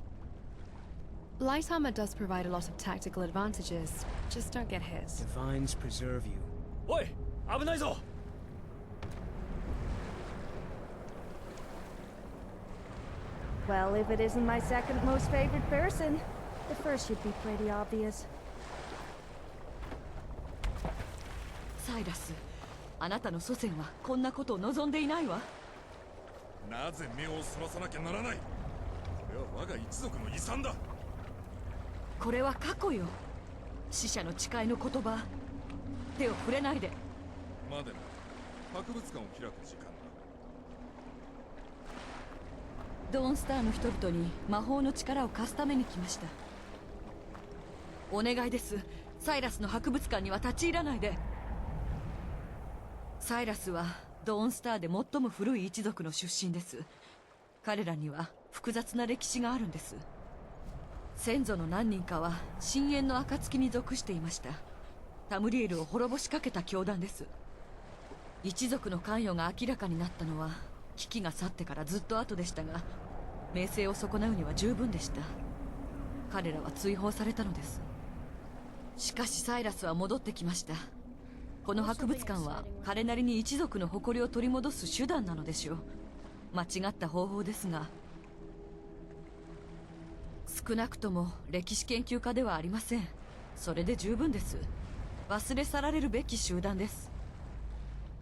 Light armor does provide a lot of tactical advantages. Just don't get hit. Divines preserve you. おい、危ないぞ。 Well, if it isn't my second most favorite person, the first should be pretty obvious. サイラス、あなたの祖先はこんなことを望んでいないわ。なぜ目をそらさなきゃならない。これは我が一族の遺産だ。これは過去よ。死者の誓いの言葉。手を触れないで。までな、博物館を開く時間だ。ドーンスターの人々に魔法の力を貸すために来ました。お願いです。サイラスの博物館には立ち入らないで。サイラスはドーンスターで最も古い一族の出身です。彼らには複雑な歴史があるんです。先祖の何人かは深淵の暁に属していました。タムリエルを滅ぼしかけた教団です。一族の関与が明らかになったのは危機が去ってからずっと後でしたが、名声を損なうには十分でした。彼らは追放されたのです。しかしサイラスは戻ってきました。この博物館は彼なりに一族の誇りを取り戻す手段なのでしょう。間違った方法ですが、少なくとも歴史研究家ではありません。それで十分です。忘れ去られるべき集団です。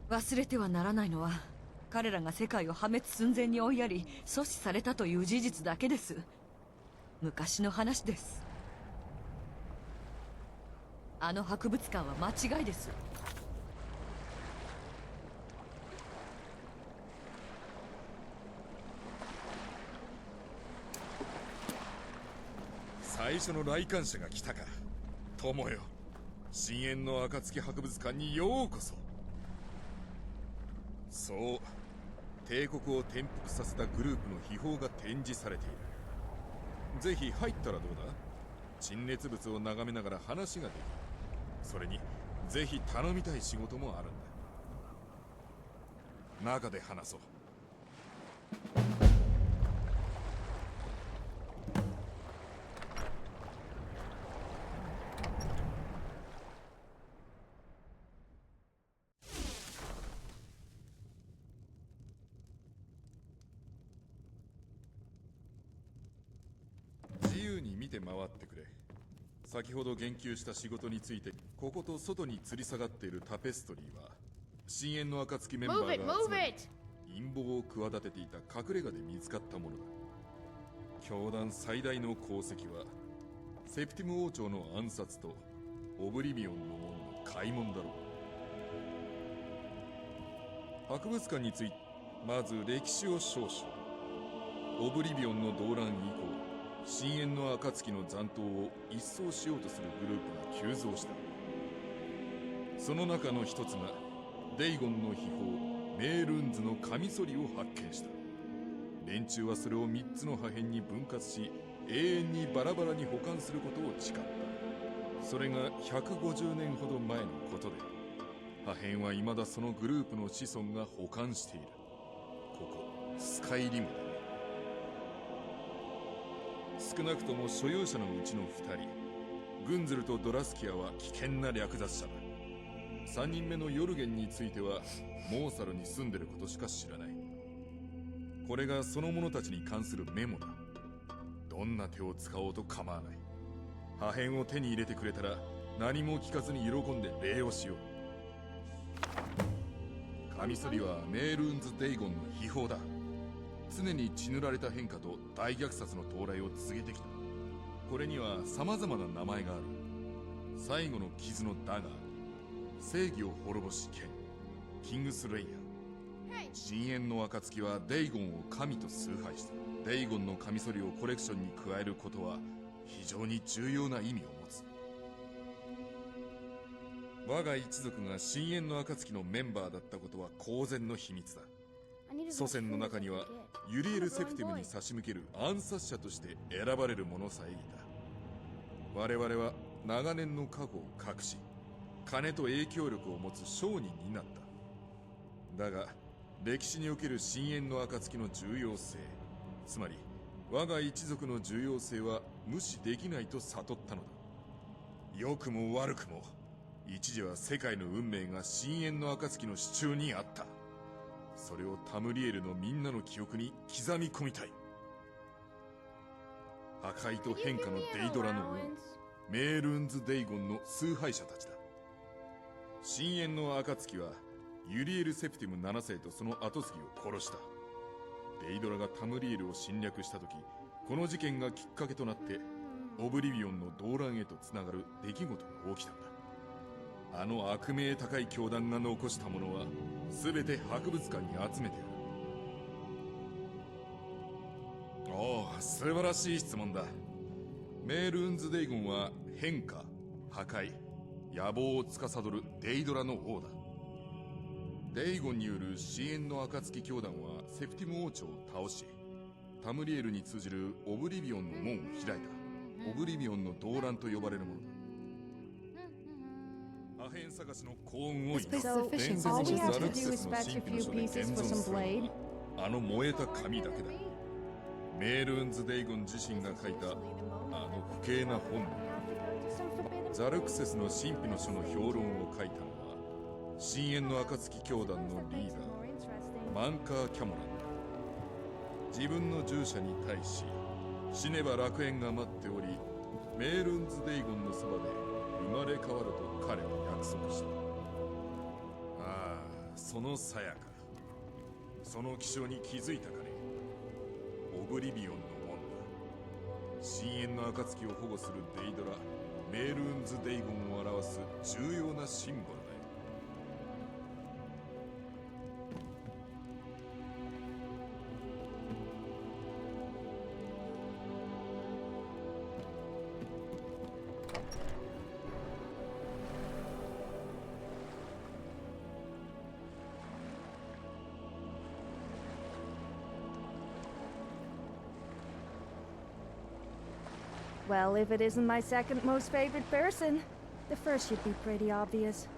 忘れてはならないのは、彼らが世界を破滅寸前に追いやり阻止されたという事実だけです。昔の話です。あの博物館は間違いです。最初の来館者が来たか。友よ、深淵の暁博物館にようこそ。そう、帝国を転覆させたグループの秘宝が展示されている。ぜひ入ったらどうだ。陳列物を眺めながら話ができる。それにぜひ頼みたい仕事もあるんだ。中で話そう。自由に見て回ってくれ。先ほど言及した仕事について、ここと外に吊り下がっているタペストリーは深淵の暁メンバーが集まり陰謀を企てていた隠れ家で見つかったものだ。教団最大の功績はセプティム王朝の暗殺とオブリビオンの門の開門だろう。博物館についてまず歴史を少々。オブリビオンの動乱以降、深淵の暁の残党を一掃しようとするグループが急増した。その中の一つがデイゴンの秘宝メールンズのカミソリを発見した。連中はそれを3つの破片に分割し、永遠にバラバラに保管することを誓った。それが150年ほど前のことで、破片は未だそのグループの子孫が保管している。ここスカイリムだね。少なくとも所有者のうちの2人、グンズルとドラスキアは危険な略奪者だ。3人目のヨルゲンについてはモーサルに住んでることしか知らない。これがその者たちに関するメモだ。どんな手を使おうと構わない。破片を手に入れてくれたら何も聞かずに喜んで礼をしよう。カミソリはメールーンズ・デイゴンの秘宝だ。常に血塗られた変化と大虐殺の到来を続けてきた。これには様々な名前がある。最後の傷のダガー、正義を滅ぼし剣キングスレイヤー。深淵の暁はデイゴンを神と崇拝した。デイゴンのカミソリをコレクションに加えることは非常に重要な意味を持つ。我が一族が深淵の暁のメンバーだったことは公然の秘密だ。祖先の中にはユリエル・セプティムに差し向ける暗殺者として選ばれる者さえいた。我々は長年の過去を隠し、金と影響力を持つ商人になった。だが歴史における深淵の暁の重要性、つまり我が一族の重要性は無視できないと悟ったのだ。良くも悪くも一時は世界の運命が深淵の暁の手中にあった。それをタムリエルのみんなの記憶に刻み込みたい。破壊と変化のデイドラの王、メールンズ・デイゴンの崇拝者たちだ。深淵の暁はユリエル・セプティム7世とその後継ぎを殺した。デイドラがタムリエルを侵略した時、この事件がきっかけとなってオブリビオンの動乱へとつながる出来事が起きたんだ。あの悪名高い教団が残したものは全て博物館に集めてある。おお、素晴らしい質問だ。メールンズ・デイゴンは変化、破壊、野望を司るデイドラの王だ。デイゴンによる深淵の暁教団はセプティム王朝を倒し、タムリエルに通じるオブリビオンの門を開いた。オブリビオンの動乱と呼ばれるものだ。破片探しの幸運を祈る。伝説のザルクセスの神秘の書で現存するのはあの燃えた紙だけだ。メールンズ・デイゴン自身が書いたあの不敬な本だ。ザルクセスの神秘の書の評論を書いたのは深淵の暁教団のリーダーマンカー・キャモランだ。自分の従者に対し死ねば楽園が待っており、メールンズ・デイゴンのそばで生まれ変わると彼は約束した。ああ、そのさやか、その気象に気づいたかね。オブリビオンの門だ。深淵の暁を保護するデイドラメールンズ・デイゴンを表す重要なシンボルだよ。Well, if it isn't my second most favorite person, the first should be pretty obvious.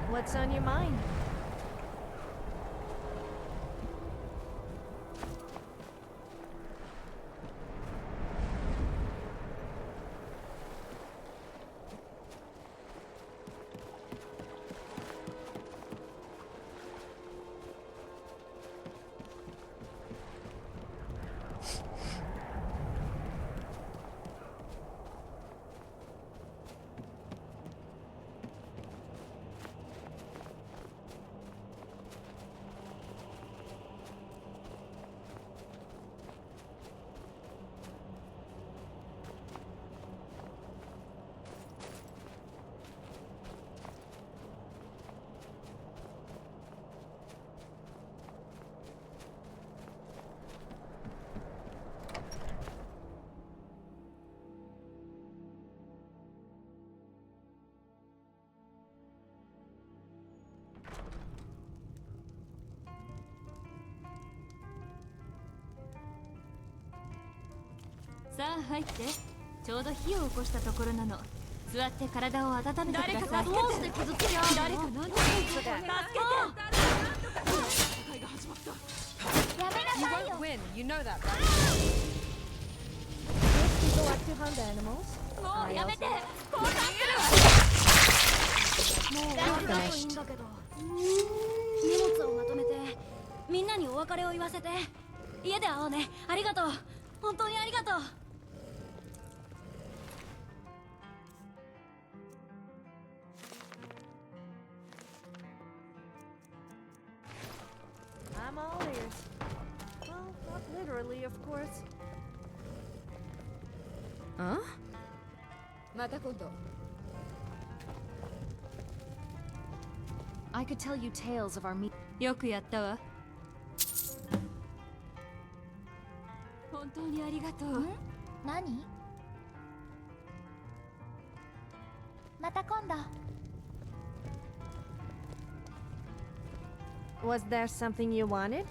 What's on your mind? Sa, 入って。ちょうど火を起こしたところなの。座って体を温めてください。誰かがどうして傷つけたの？誰か何とか助けて。戦いが始まった。やめなさいよ。You won't win. You know that, right? Most people like to hunt animals. もうやめて。降参する。もう終わりだといいんだけど。荷物をまとめてみんなにお別れを言わせて。家で会おうね。ありがとう。本当にありがとう。I'm all ears. Well, not literally, of course. Huh? また今度 I could tell you tales of our meet よくやったわ本当にありがとう何また今度 Was there something you wanted?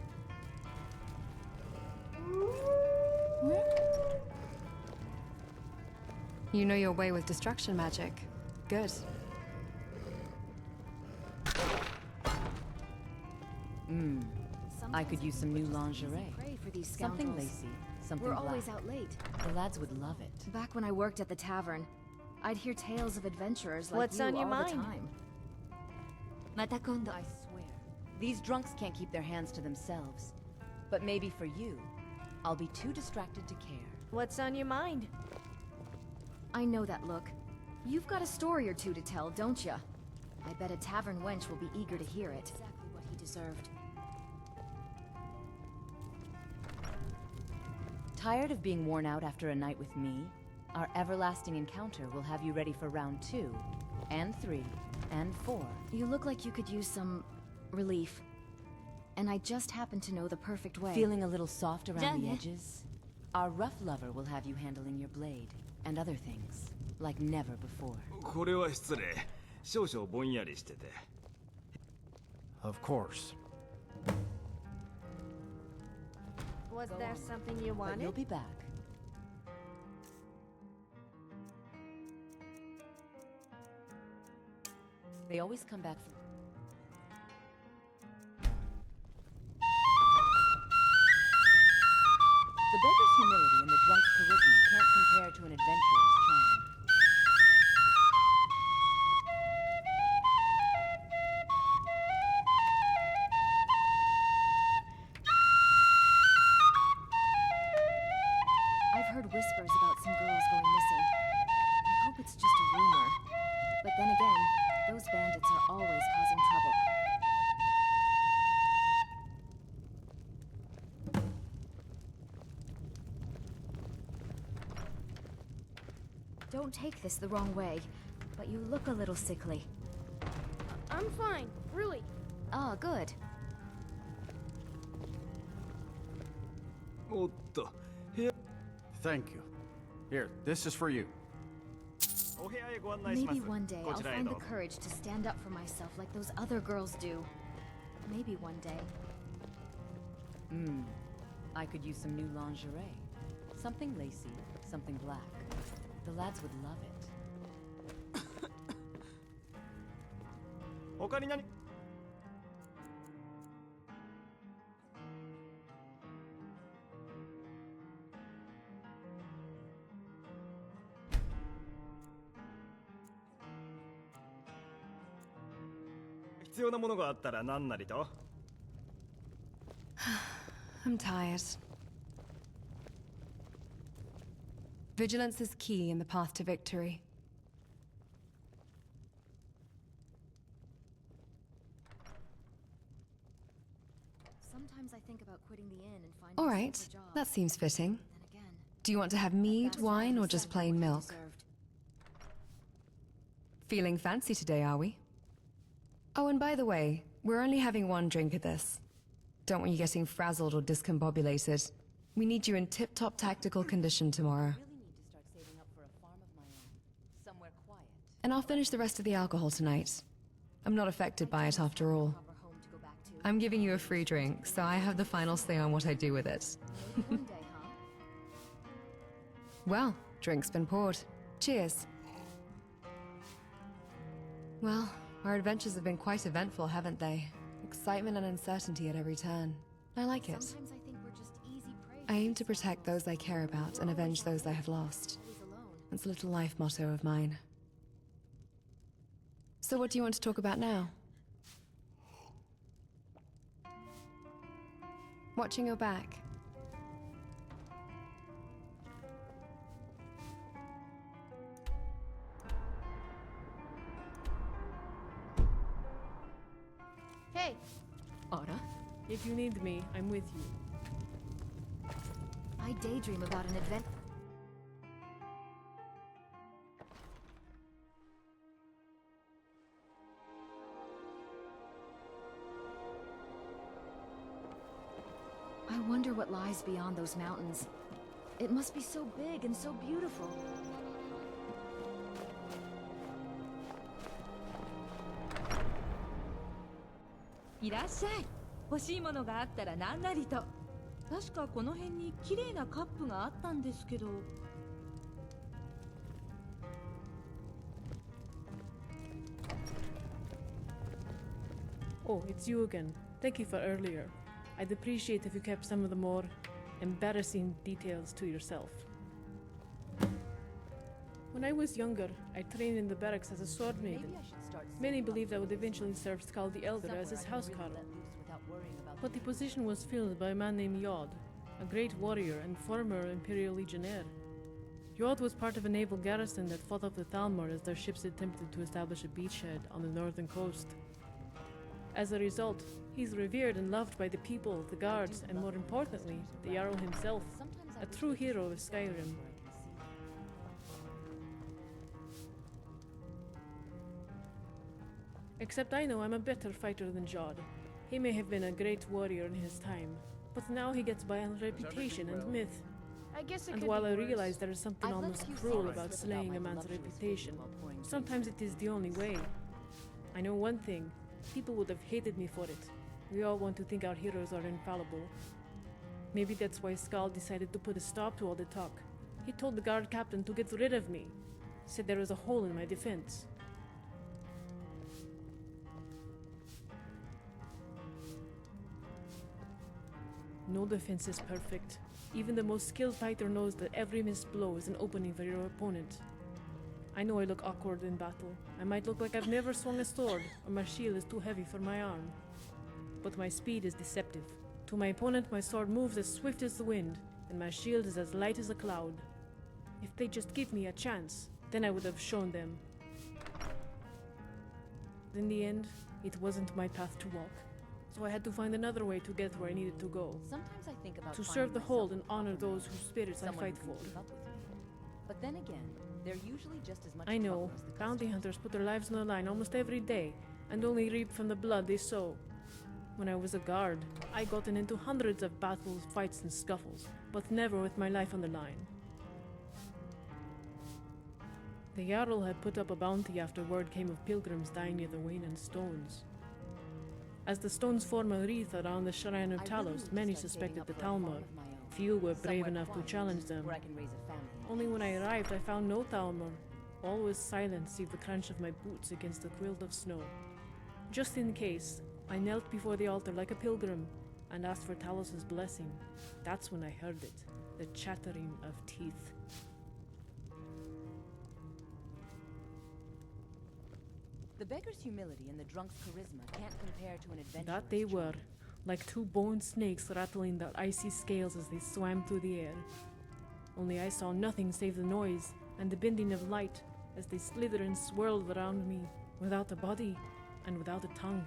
You know your way with destruction magic. Good. I could use some new lingerie. For these Something scoundrels. lacy, something We're black. always out late. The lads would love it. Back when I worked at the tavern, I'd hear tales of adventurers like What's you on your all mind? the time. また今度 I swear, these drunks can't keep their hands to themselves. But maybe for you, I'll be too distracted to care. What's on your mind? I know that look. You've got a story or two to tell, don't ya? I bet a tavern wench will be eager to hear it. Exactly what he deserved. Tired of being worn out after a night with me? Our everlasting encounter will have you ready for round 2, and 3, and 4. You look like you could use some relief. And I just happen to know the perfect way. Feeling a little soft around the Johnny. edges? Our rough lover will have you handling your blade, and other things, like never before. これは失礼。少々ぼんやりしてて。Of course. Was there something you But wanted? you'll be back. They always come back from... The beggar's humility and the drunk's charisma can't compare to an adventurer's charm. I've heard whispers about some girls going missing. I hope it's just a rumor. But then again, those bandits are always causing trouble. Don't take this the wrong way, but you look a little sickly. I'm fine, really. Ah, good. おっと、部屋 Thank you. Here, this is for you. お部屋へご案内します。 Maybe one day こ I'll ちらへ find ど the うぞ。 courage to stand up for myself like those other girls do. Maybe one day. I could use some new lingerie. Something lacy, something black. The lads would love it. 他に何 必要なものがあったら何なりと I'm tired. Vigilance is key in the path to victory. Sometimes I think about quitting the inn and finding All a right, safer job. that seems fitting. Then again, Do you want to have mead, Fast wine, Travel or just said plain what he milk? deserved. Feeling fancy today, are we? Oh, and by the way, we're only having one drink of this. Don't want you getting frazzled or discombobulated. We need you in tip-top tactical condition tomorrow. Really need to start saving up for a farm of my own. Somewhere quiet. And I'll finish the rest of the alcohol tonight. I'm not affected by it after all. Proper home to go back to. I'm giving you a free drink, so I have the final say on what I do with it. Maybe one day, huh? Well, drink's been poured. Cheers. Well, our adventures have been quite eventful, haven't they? Excitement and uncertainty at every turn. I like it. Sometimes I think we're just easy prey. I aim to protect those I care about and avenge those I have lost. Always alone. It's a little life motto of mine. So what do you want to talk about now? Watching your back. Hey, あら If you need me, I'm with you. I daydream about an adventure. I wonder what lies beyond those mountains. It must be so big and so beautiful.いらっしゃい。欲しいものがあったら何なりと。確かこの辺に綺麗なカップがあったんですけど。Oh, it's you again. Thank you for earlier. I'd appreciate if you kept some of the more embarrassing details to yourself. When I was younger, I trained in the barracks as a sword maiden. Many believed I would eventually serve Skull the Elder as his housecarl. But the position was filled by a man named Yod, a great warrior and former Imperial Legionnaire. Yod was part of a naval garrison that fought off the Thalmor as their ships attempted to establish a beachhead on the northern coast. As a result, he's revered and loved by the people, the guards, and more importantly, the Jarl himself, a true hero of Skyrim. Except I know I'm a better fighter than Jod. He may have been a great warrior in his time, but now he gets by on reputation and myth. And while I realize there is something almost cruel about slaying a man's reputation, sometimes it is the only way. I know one thing. People would have hated me for it. We all want to think our heroes are infallible. Maybe that's why Skull decided to put a stop to all the talk. He told the guard captain to get rid of me. Said there was a hole in my defense. No defense is perfect. Even the most skilled fighter knows that every missed blow is an opening for your opponent. I know I look awkward in battle. I might look like I've never swung a sword, or my shield is too heavy for my arm. But my speed is deceptive. To my opponent, my sword moves as swift as the wind, and my shield is as light as a cloud. If they just give me a chance, then I would have shown them. In the end, it wasn't my path to walk, so I had to find another way to get where I needed to go. Sometimes I think about to serve the hold and honor those whose spirits I fight for. But then again, they're usually just as much I know, trouble as the bounty hunters put their lives on the line almost every day, and only reap from the blood they sow. When I was a guard, I gotten into hundreds of battles, fights, and scuffles, but never with my life on the line. The Jarl had put up a bounty after word came of pilgrims dying near the Wayland Stones. As the stones form a wreath around the Shrine of Talos, many suspected the Thalmor. Few were brave enough to challenge them. Only when I arrived, I found no Thalmor. All was silent save the crunch of my boots against the quilt of snow. Just in case, I knelt before the altar like a pilgrim and asked for Talos' blessing. That's when I heard it, the chattering of teeth. The beggar's humility and the drunk's charisma can't compare to an adventurer's That they were, like two boned snakes rattling their icy scales as they swam through the air. Only I saw nothing save the noise and the bending of light as they slithered and swirled around me, without a body and without a tongue.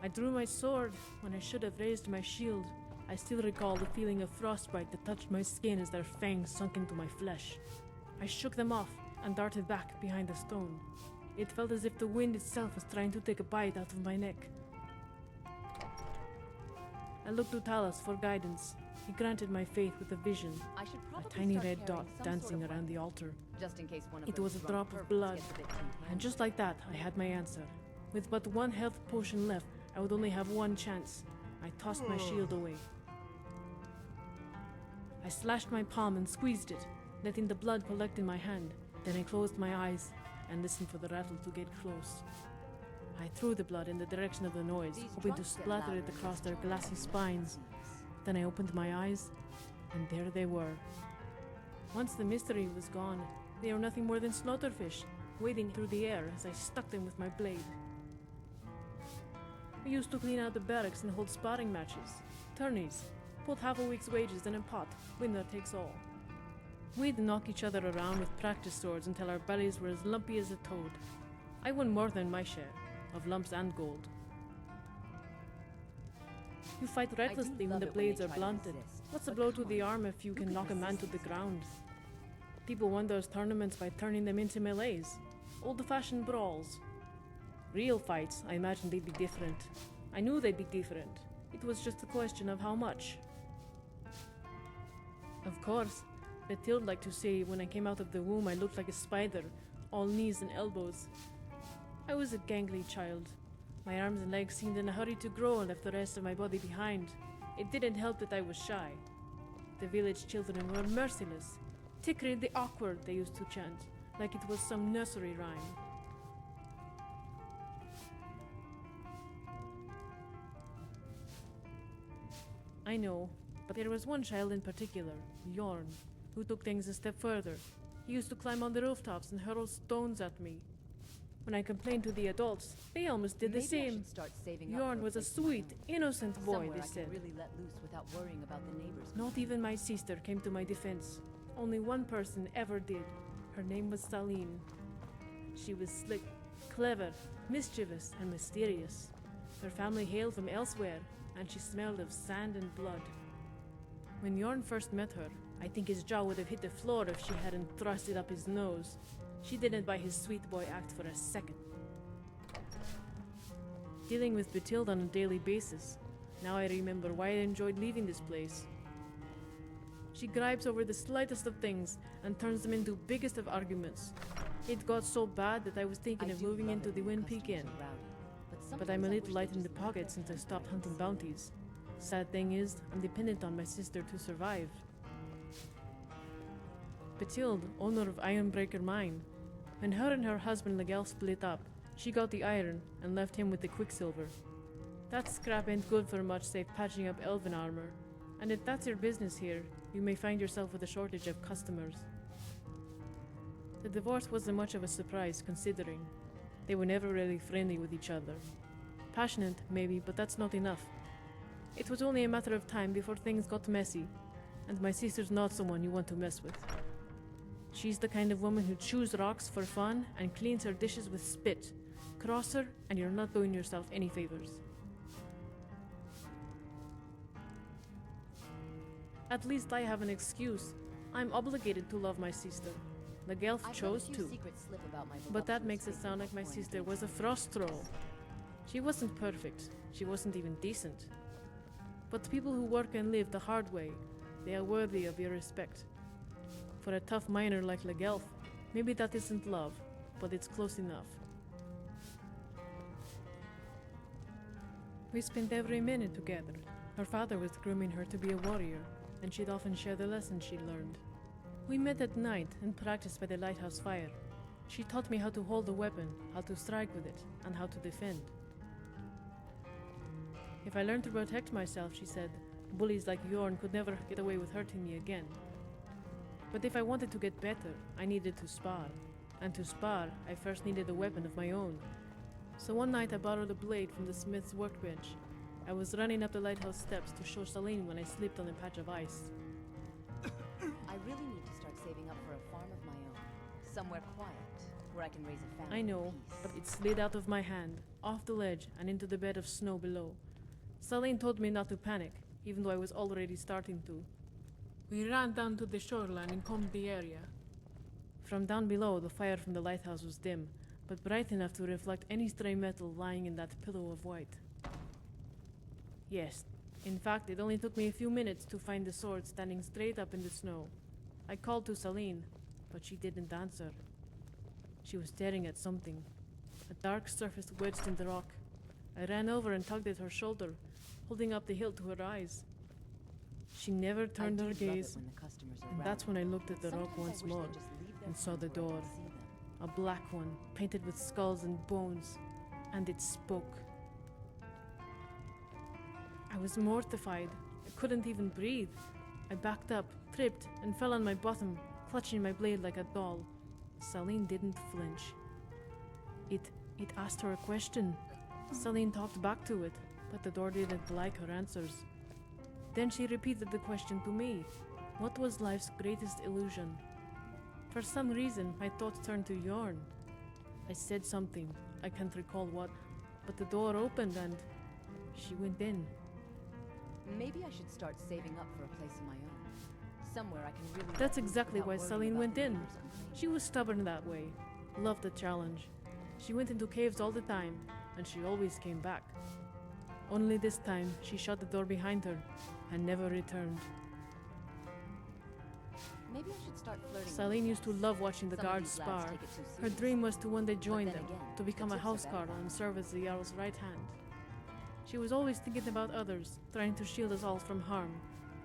I drew my sword when I should have raised my shield. I still recall the feeling of frostbite that touched my skin as their fangs sunk into my flesh. I shook them off and darted back behind the stone. It felt as if the wind itself was trying to take a bite out of my neck. I looked to Talos for guidance. He granted my faith with a vision, a tiny red dot dancing around the altar. Just in case one of It those was a drunk drop of perverts blood, gets a bit too and just like that, I had my answer. With but one health potion left, I would only have one chance. I tossed my shield away. I slashed my palm and squeezed it, letting the blood collect in my hand. Then I closed my eyes and listened for the rattle to get close. I threw the blood in the direction of the noise, hoping to splatter it across their glassy spines. Then I opened my eyes, and there they were. Once the mystery was gone, they were nothing more than slaughterfish, wading through the air as I stuck them with my blade. We used to clean out the barracks and hold sparring matches, tourneys, put half a week's wages in a pot, winner takes all. We'd knock each other around with practice swords until our bellies were as lumpy as a toad. I won more than my share, of lumps and gold. You fight recklessly when the blades are blunted. What's a blow to the arm if you can knock a man to the ground? People won those tournaments by turning them into melees. Old-fashioned brawls. Real fights, I imagine they'd be different. I knew they'd be different. It was just a question of how much. Of course, Bathilde liked to say when I came out of the womb I looked like a spider, all knees and elbows. I was a gangly child. My arms and legs seemed in a hurry to grow and left the rest of my body behind. It didn't help that I was shy. The village children were merciless. Tickering the awkward, they used to chant, like it was some nursery rhyme. I know, but there was one child in particular, Jorn, who took things a step further. He used to climb on the rooftops and hurl stones at me. When I complained to the adults, they almost did the same. Jorn was a sweet, innocent boy, they said. Really let loose without worrying about the neighbors. Not even my sister came to my defense. Only one person ever did. Her name was Saline. She was slick, clever, mischievous, and mysterious. Her family hailed from elsewhere, and she smelled of sand and blood. When Jorn first met her, I think his jaw would have hit the floor if she hadn't thrust it up his nose. She didn't buy his sweet boy act for a second. Dealing with Bathilde on a daily basis, now I remember why I enjoyed leaving this place. She gripes over the slightest of things and turns them into biggest of arguments. It got so bad that I was thinking of moving into the Wind Peak Inn. But I'm a little light in the pocket since I stopped hunting bounties. Sad thing is, I'm dependent on my sister to survive. Bathilde, owner of Ironbreaker Mine, when her and her husband Legel split up, she got the iron and left him with the quicksilver. That scrap ain't good for much save patching up elven armor, and if that's your business here, you may find yourself with a shortage of customers. The divorce wasn't much of a surprise considering they were never really friendly with each other. Passionate, maybe, but that's not enough. It was only a matter of time before things got messy, and my sister's not someone you want to mess with. She's the kind of woman who chews rocks for fun and cleans her dishes with spit. Cross her, and you're not doing yourself any favors. At least I have an excuse. I'm obligated to love my sister. The Gelf chose to. But that makes it sound like my sister was a frost troll. She wasn't perfect. She wasn't even decent. But people who work and live the hard way, they are worthy of your respect. For a tough miner like Legelf, maybe that isn't love, but it's close enough. We spent every minute together. Her father was grooming her to be a warrior, and she'd often share the lessons she'd learned. We met at night and practiced by the lighthouse fire. She taught me how to hold a weapon, how to strike with it, and how to defend. If I learned to protect myself, she said, bullies like Jorn could never get away with hurting me again. But if I wanted to get better, I needed to spar. And to spar, I first needed a weapon of my own. So one night I borrowed a blade from the smith's workbench. I was running up the lighthouse steps to show Saline when I slipped on a patch of ice. I really need to start saving up for a farm of my own. Somewhere quiet, where I can raise a family. I know, but it slid out of my hand, off the ledge, and into the bed of snow below. Saline told me not to panic, even though I was already starting to. We ran down to the shoreline and combed the area. From down below, the fire from the lighthouse was dim, but bright enough to reflect any stray metal lying in that pillow of white. Yes, in fact, it only took me a few minutes to find the sword standing straight up in the snow. I called to Saline, but she didn't answer. She was staring at something, a dark surface wedged in the rock. I ran over and tugged at her shoulder, holding up the hilt to her eyes. She never turned her gaze, and that's when I looked at the rock once more and saw the door. A black one, painted with skulls and bones, and it spoke. I was mortified. I couldn't even breathe. I backed up, tripped, and fell on my bottom, clutching my blade like a doll. Saline didn't flinch. It asked her a question. Saline talked back to it, but the door didn't like her answers. Then she repeated the question to me. What was life's greatest illusion? For some reason, my thoughts turned to Jorn. I said something, I can't recall what, but the door opened and she went in. Maybe I should start saving up for a place of my own. Somewhere I can really... That's exactly why without worrying Celine about went the in. neighbors complaining. She was stubborn that way. Loved the challenge. She went into caves all the time, and she always came back. Only this time, she shut the door behind her and never returned. Maybe I should start flirting. Celine used to love watching the Some of guards these lads spar. take it too Her seriously. dream was to one day join then them, again, to become the a tips are housecarl better. and serve as the Jarl's right hand. She was always thinking about others, trying to shield us all from harm.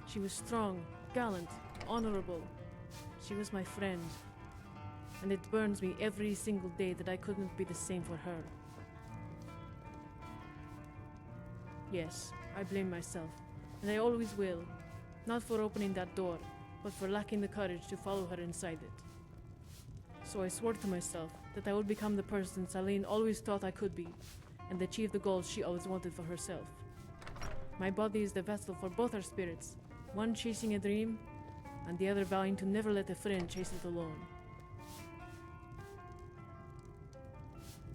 She was strong, gallant, honorable. She was my friend. And it burns me every single day that I couldn't be the same for her. Yes, I blame myself, and I always will. Not for opening that door, but for lacking the courage to follow her inside it. So I swore to myself that I would become the person Celine always thought I could be, and achieve the goals she always wanted for herself. My body is the vessel for both our spirits, one chasing a dream, and the other vowing to never let a friend chase it alone.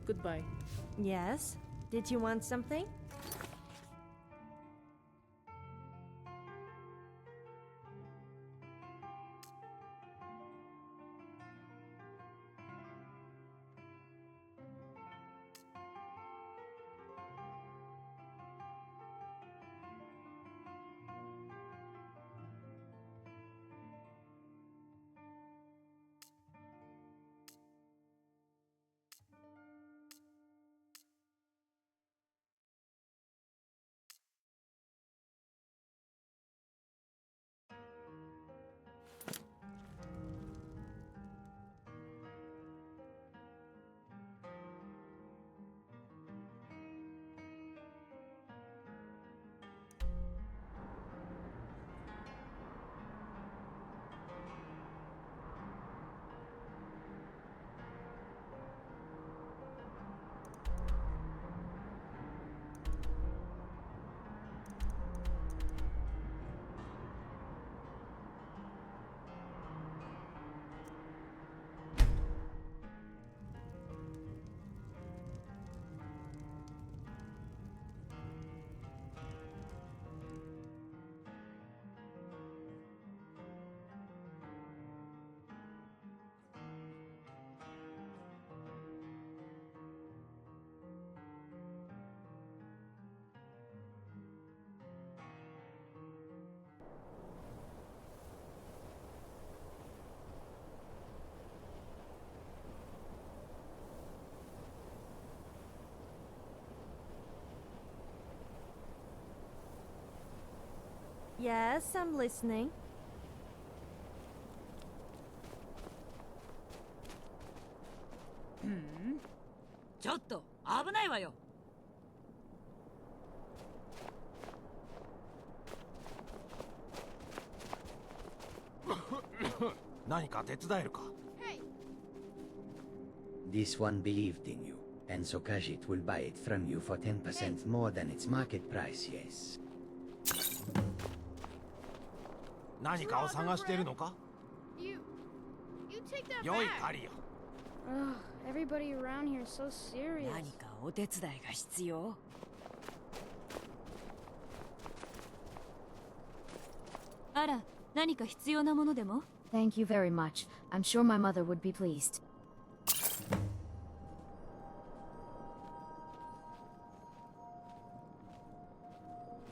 Goodbye. Yes? Did you want something? Yes, I'm listening. Hmm? ちょっと危ないわよ。何か手伝えるか？ This one believed in you, and so Khajiit will buy it from you for 10% more than its market price, yes. 何かを探しているのか？ You take that 良い back. 狩りよ。 Ugh, everybody around here is so serious. 何かお手伝いが必要？ あら、何か必要なものでも？ Thank you very much. I'm sure my mother would be pleased.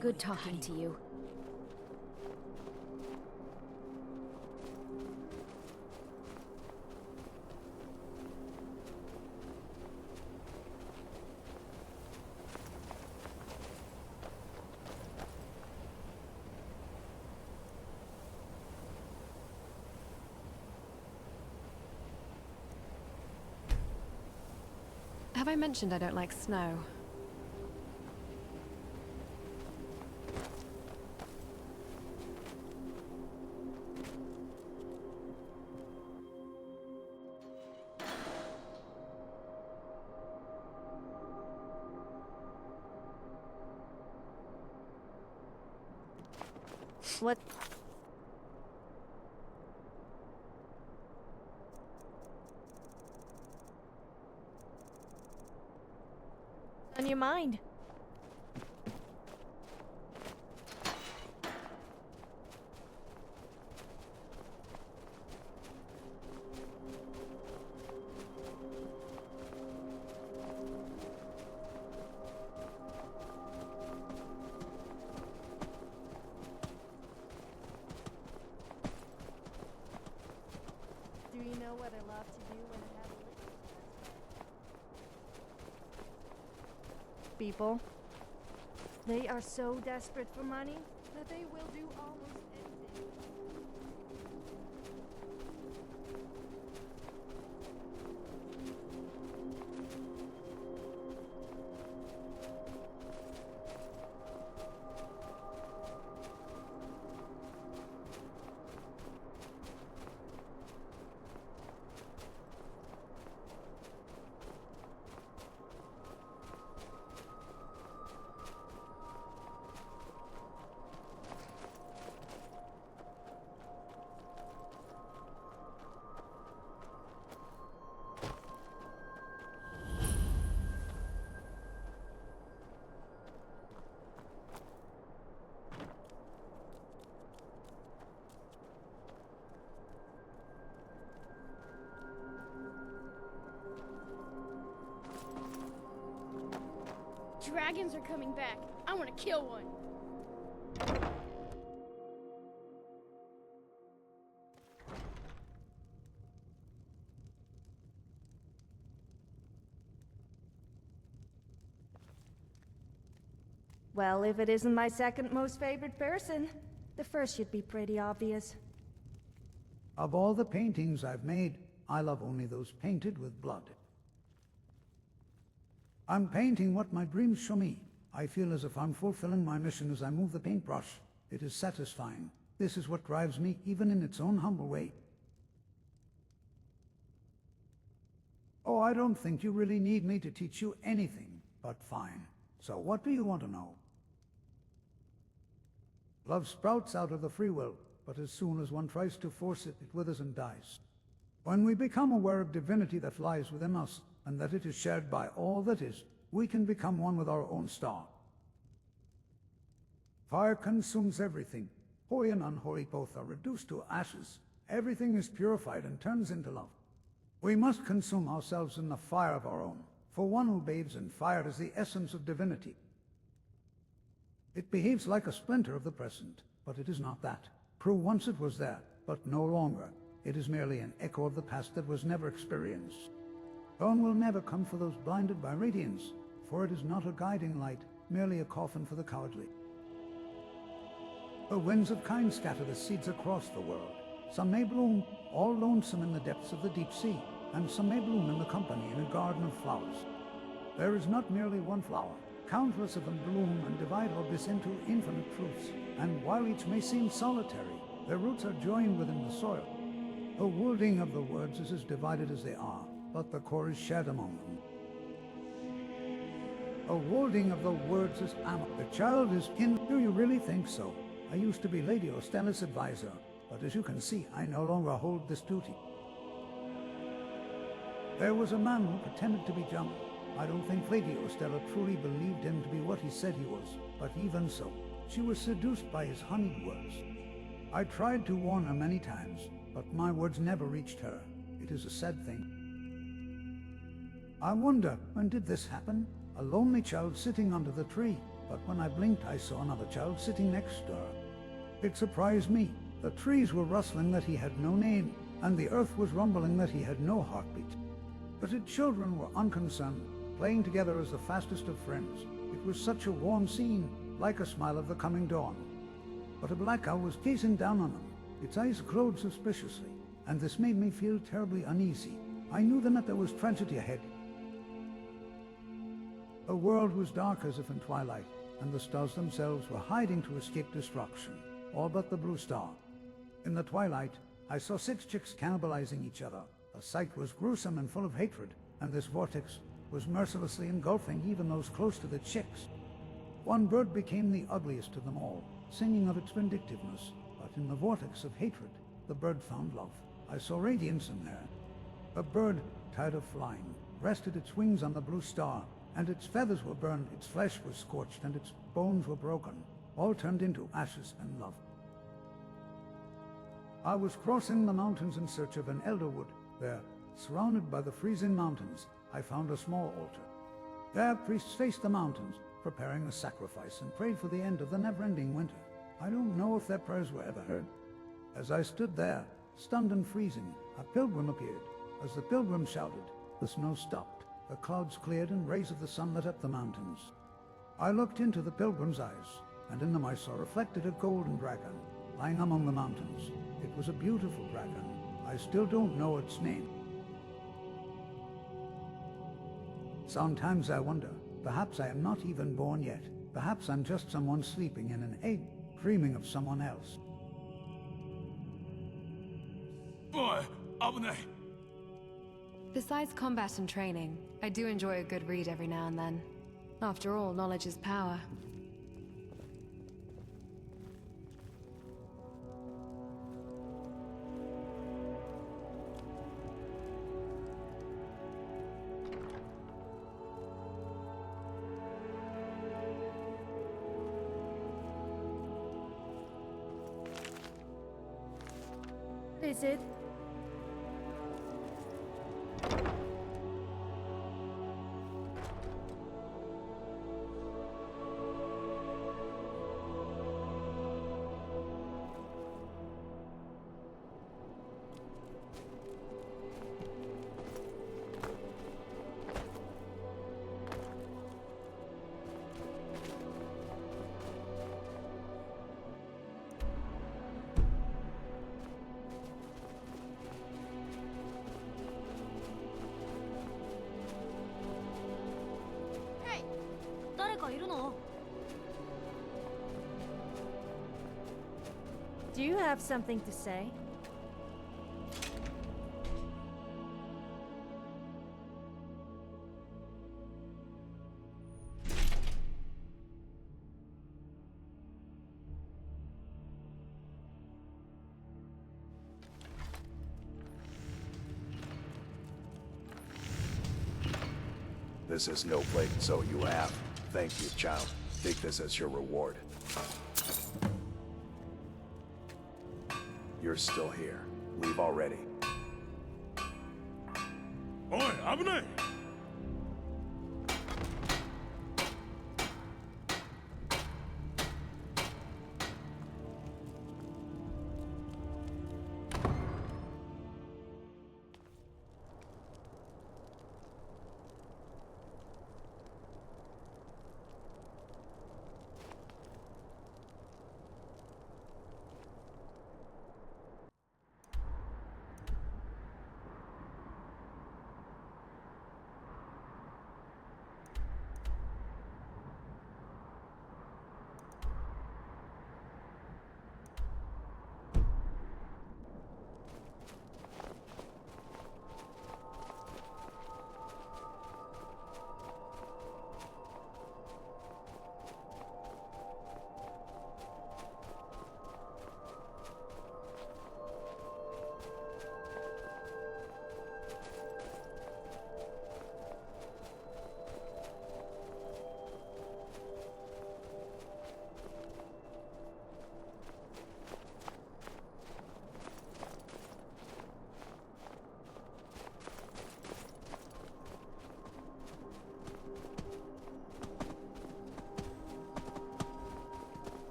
Good talking to you. Have I mentioned I don't like snow? What? On your mind? people. They are so desperate for money that they will do almost anything. Dragons are coming back. I want to kill one. Well, if it isn't my second most favorite person, the first should be pretty obvious. Of all the paintings I've made, I love only those painted with blood. I'm painting what my dreams show me. I feel as if I'm fulfilling my mission as I move the paintbrush. It is satisfying. This is what drives me, even in its own humble way. Oh, I don't think you really need me to teach you anything, but fine. So what do you want to know? Love sprouts out of the free will, but as soon as one tries to force it, it withers and dies. When we become aware of divinity that lies within us, and that it is shared by all that is, we can become one with our own star. Fire consumes everything. Holy and unholy both are reduced to ashes. Everything is purified and turns into love. We must consume ourselves in the fire of our own, for one who bathes in fire is the essence of divinity. It behaves like a splinter of the present, but it is not that. True, once it was there, but no longer. It is merely an echo of the past that was never experienced. Dawn will never come for those blinded by radiance, for it is not a guiding light, merely a coffin for the cowardly. The winds of kind scatter the seeds across the world. Some may bloom, all lonesome in the depths of the deep sea, and some may bloom in the company in a garden of flowers. There is not merely one flower. Countless of them bloom and divide orbits into infinite truths, and while each may seem solitary, their roots are joined within the soil. The wording of the words is as divided as they are, but the core is shared among them. A wording of the words is ammo. The child is in. Do you really think so? I used to be Lady Ostella's advisor, but as you can see, I no longer hold this duty. There was a man who pretended to be young. I don't think Lady Ostella truly believed him to be what he said he was, but even so, she was seduced by his honeyed words. I tried to warn her many times, but my words never reached her. It is a sad thing. I wonder, when did this happen? A lonely child sitting under the tree, but when I blinked I saw another child sitting next to her. It surprised me. The trees were rustling that he had no name, and the earth was rumbling that he had no heartbeat. But the children were unconcerned, playing together as the fastest of friends. It was such a warm scene, like a smile of the coming dawn. But a black owl was gazing down on them. Its eyes glowed suspiciously, and this made me feel terribly uneasy. I knew then that there was tragedy ahead. The world was dark as if in twilight, and the stars themselves were hiding to escape destruction, all but the blue star. In the twilight, I saw 6 chicks cannibalizing each other. The sight was gruesome and full of hatred, and this vortex was mercilessly engulfing even those close to the chicks. One bird became the ugliest of them all, singing of its vindictiveness, but in the vortex of hatred, the bird found love. I saw radiance in there. The bird, tired of flying, rested its wings on the blue star, and its feathers were burned, its flesh was scorched, and its bones were broken, all turned into ashes and love. I was crossing the mountains in search of an elderwood. There, surrounded by the freezing mountains, I found a small altar. There, priests faced the mountains, preparing a sacrifice, and prayed for the end of the never-ending winter. I don't know if their prayers were ever heard. As I stood there, stunned and freezing, a pilgrim appeared. As the pilgrim shouted, the snow stopped. The clouds cleared and rays of the sun lit up the mountains. I looked into the pilgrim's eyes, and in them I saw reflected a golden dragon, lying among the mountains. It was a beautiful dragon. I still don't know its name. Sometimes I wonder, perhaps I am not even born yet. Perhaps I'm just someone sleeping in an egg, dreaming of someone else. Boy, 危ない. Besides combat and training, I do enjoy a good read every now and then. After all, knowledge is power. Is it? Hey! 誰かいるの? Do you have something to say? This is no plate, so you have. Thank you, child. Take this as your reward. You're still here. Leave already. Oi, 危ない.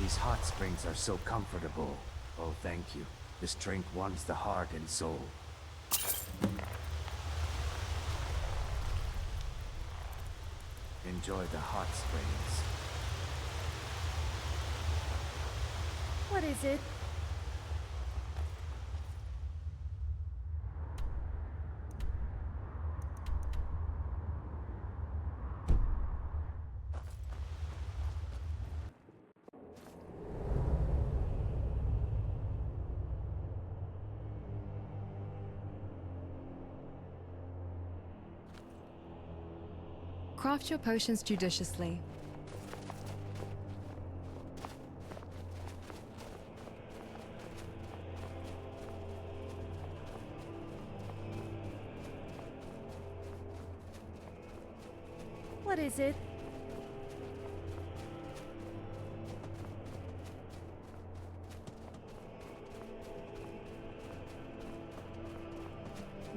These hot springs are so comfortable. Oh, thank you. This drink warms the heart and soul. Enjoy the hot springs. What is it? Craft your potions judiciously. What is it?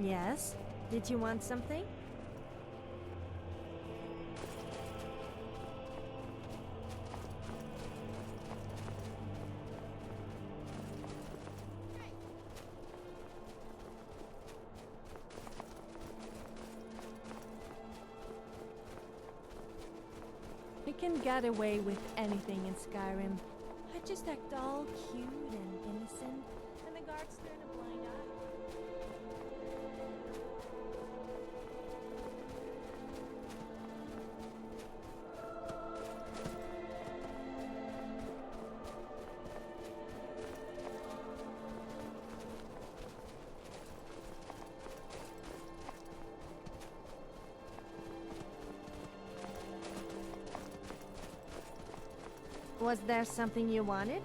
Yes? Did you want something? We can get away with anything in Skyrim. I just act all cute and innocent, and the guards turn a blind eye. Was there something you wanted?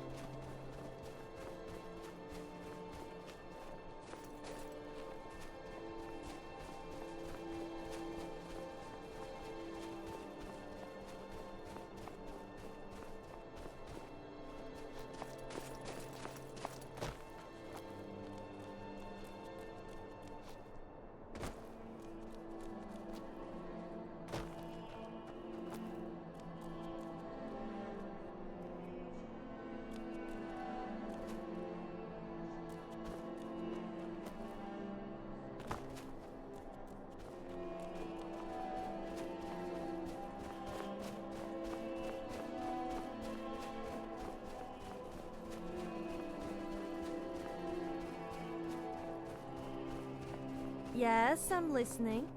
Yes, I'm listening.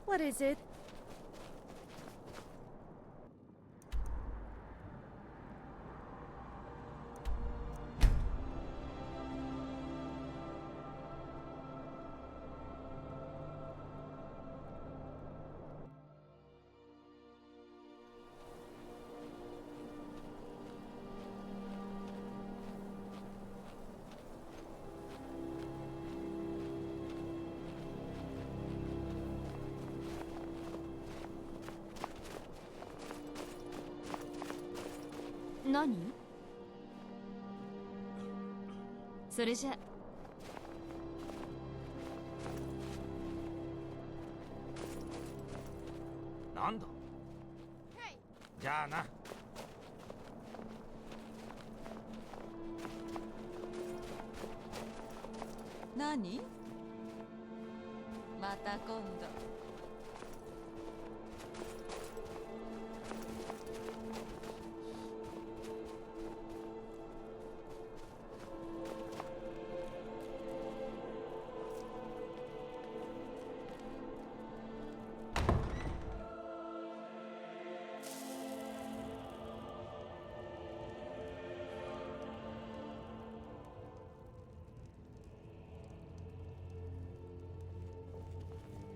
What is it?何？それじゃ。なんだ？じゃあな。何？また今度。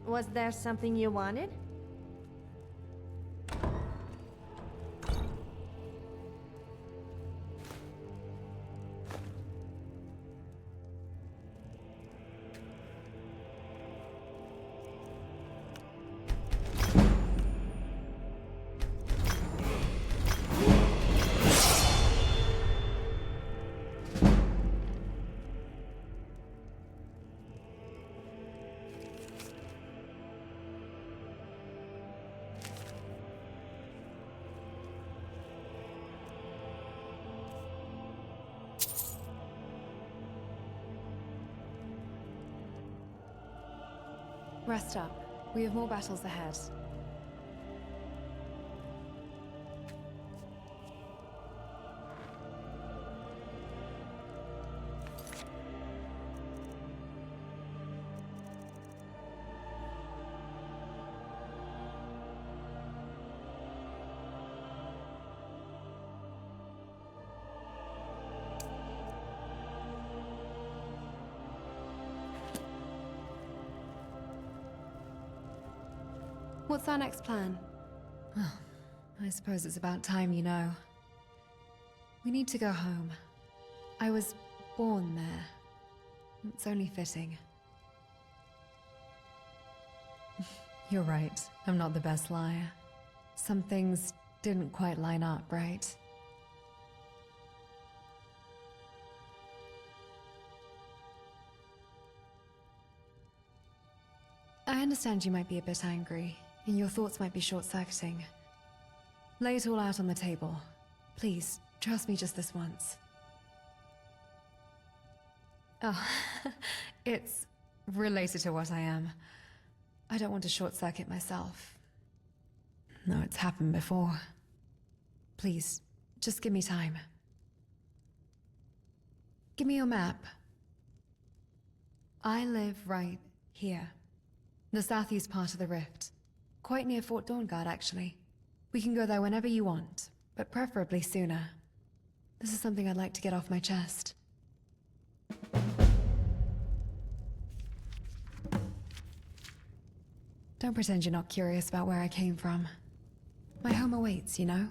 Was there something you wanted? Rest up. We have more battles ahead. What's our next plan? Well, I suppose it's about time, you know. We need to go home. I was born there. It's only fitting. You're right. I'm not the best liar. Some things didn't quite line up, right? I understand you might be a bit angry, and your thoughts might be short-circuiting. Lay it all out on the table. Please, trust me just this once. Oh, it's related to what I am. I don't want to short-circuit myself. No, it's happened before. Please, just give me time. Give me your map. I live right here. The southeast part of the rift. Quite near Fort Dawnguard, actually. We can go there whenever you want, but preferably sooner. This is something I'd like to get off my chest. Don't pretend you're not curious about where I came from. My home awaits, you know?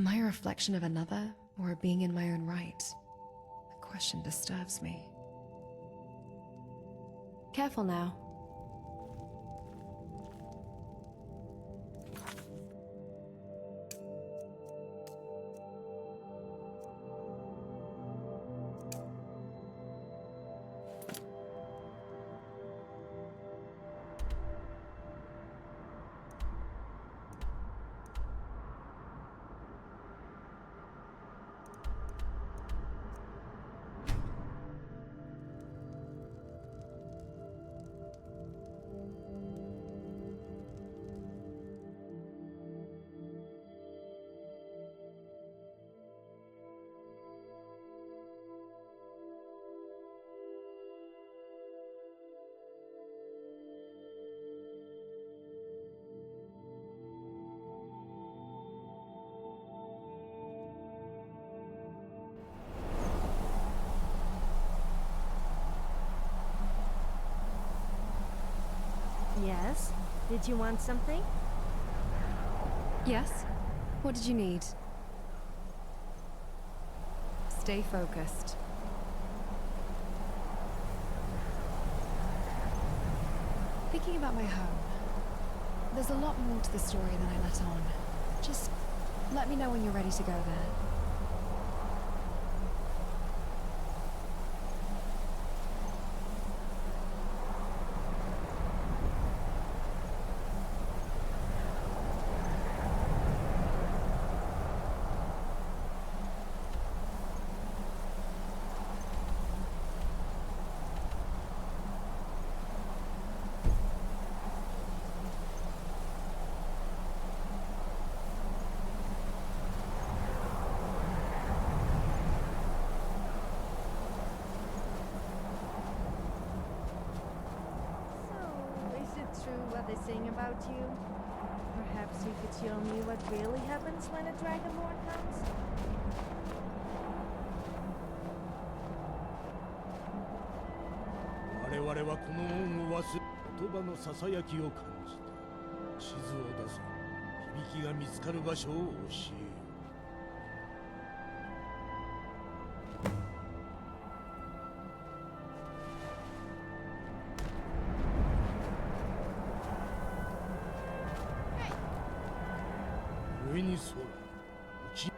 Am I a reflection of another, or a being in my own right? The question disturbs me. Careful now. Yes? Did you want something? Yes? What did you need? Stay focused. Thinking about my home, there's a lot more to the story than I let on. Just let me know when you're ready to go there. What they saying about you? Perhaps you could show me what really happens when a Dragonborn comes? 我々はこの恩を忘れ、言葉のささやきを感じた。地図を出せ。響きが見つかる場所を教えよう。上に空、内。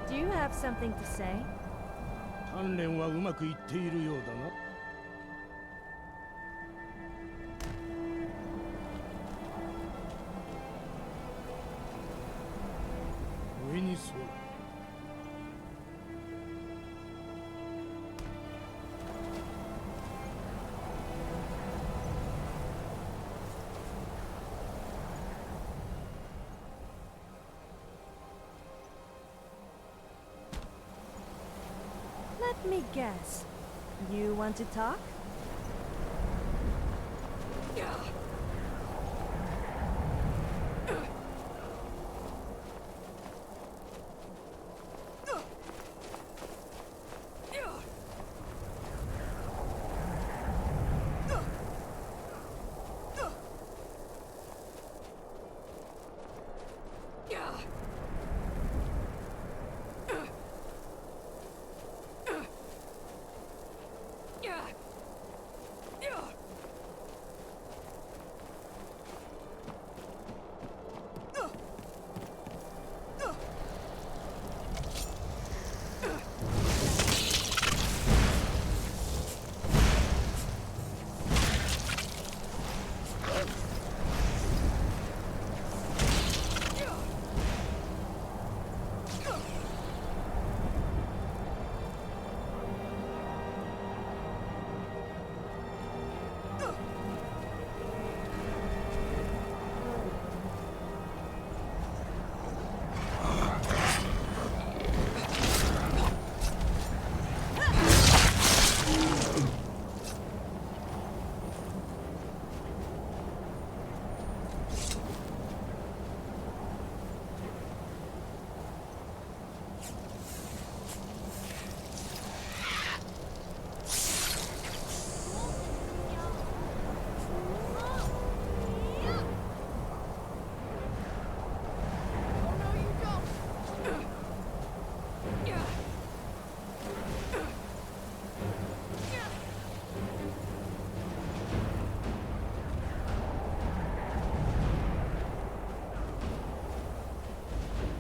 Do you have something to say? 鍛錬はうまくいっているようだな。上に空。Let me guess. You want to talk?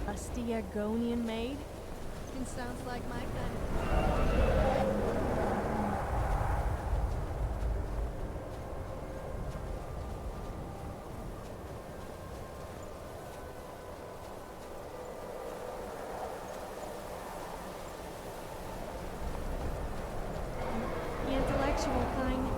Rusty Argonian maid? It sounds like my kind. The intellectual kind.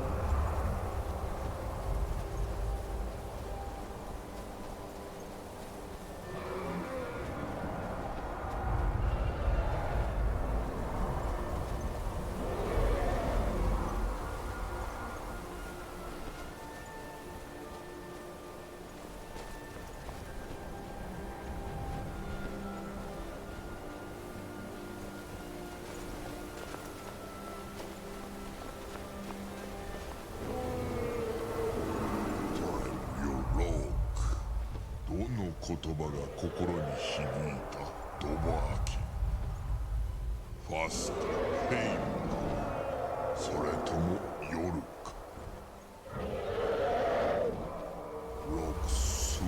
言葉が心に響いたドバーキファストフェイムかそれとも夜かロクスー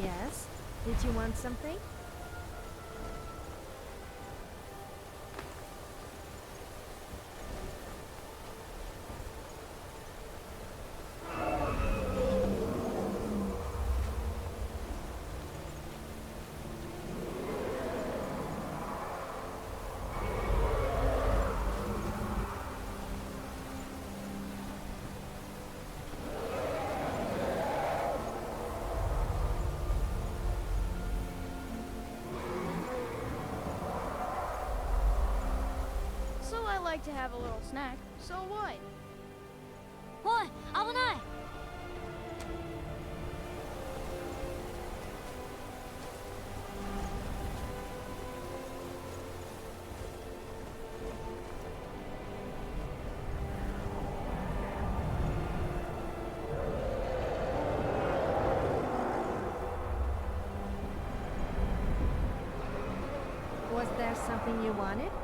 Yes? Did you want something? So I like to have a little snack. So what? おい、危ない。Was there something you wanted?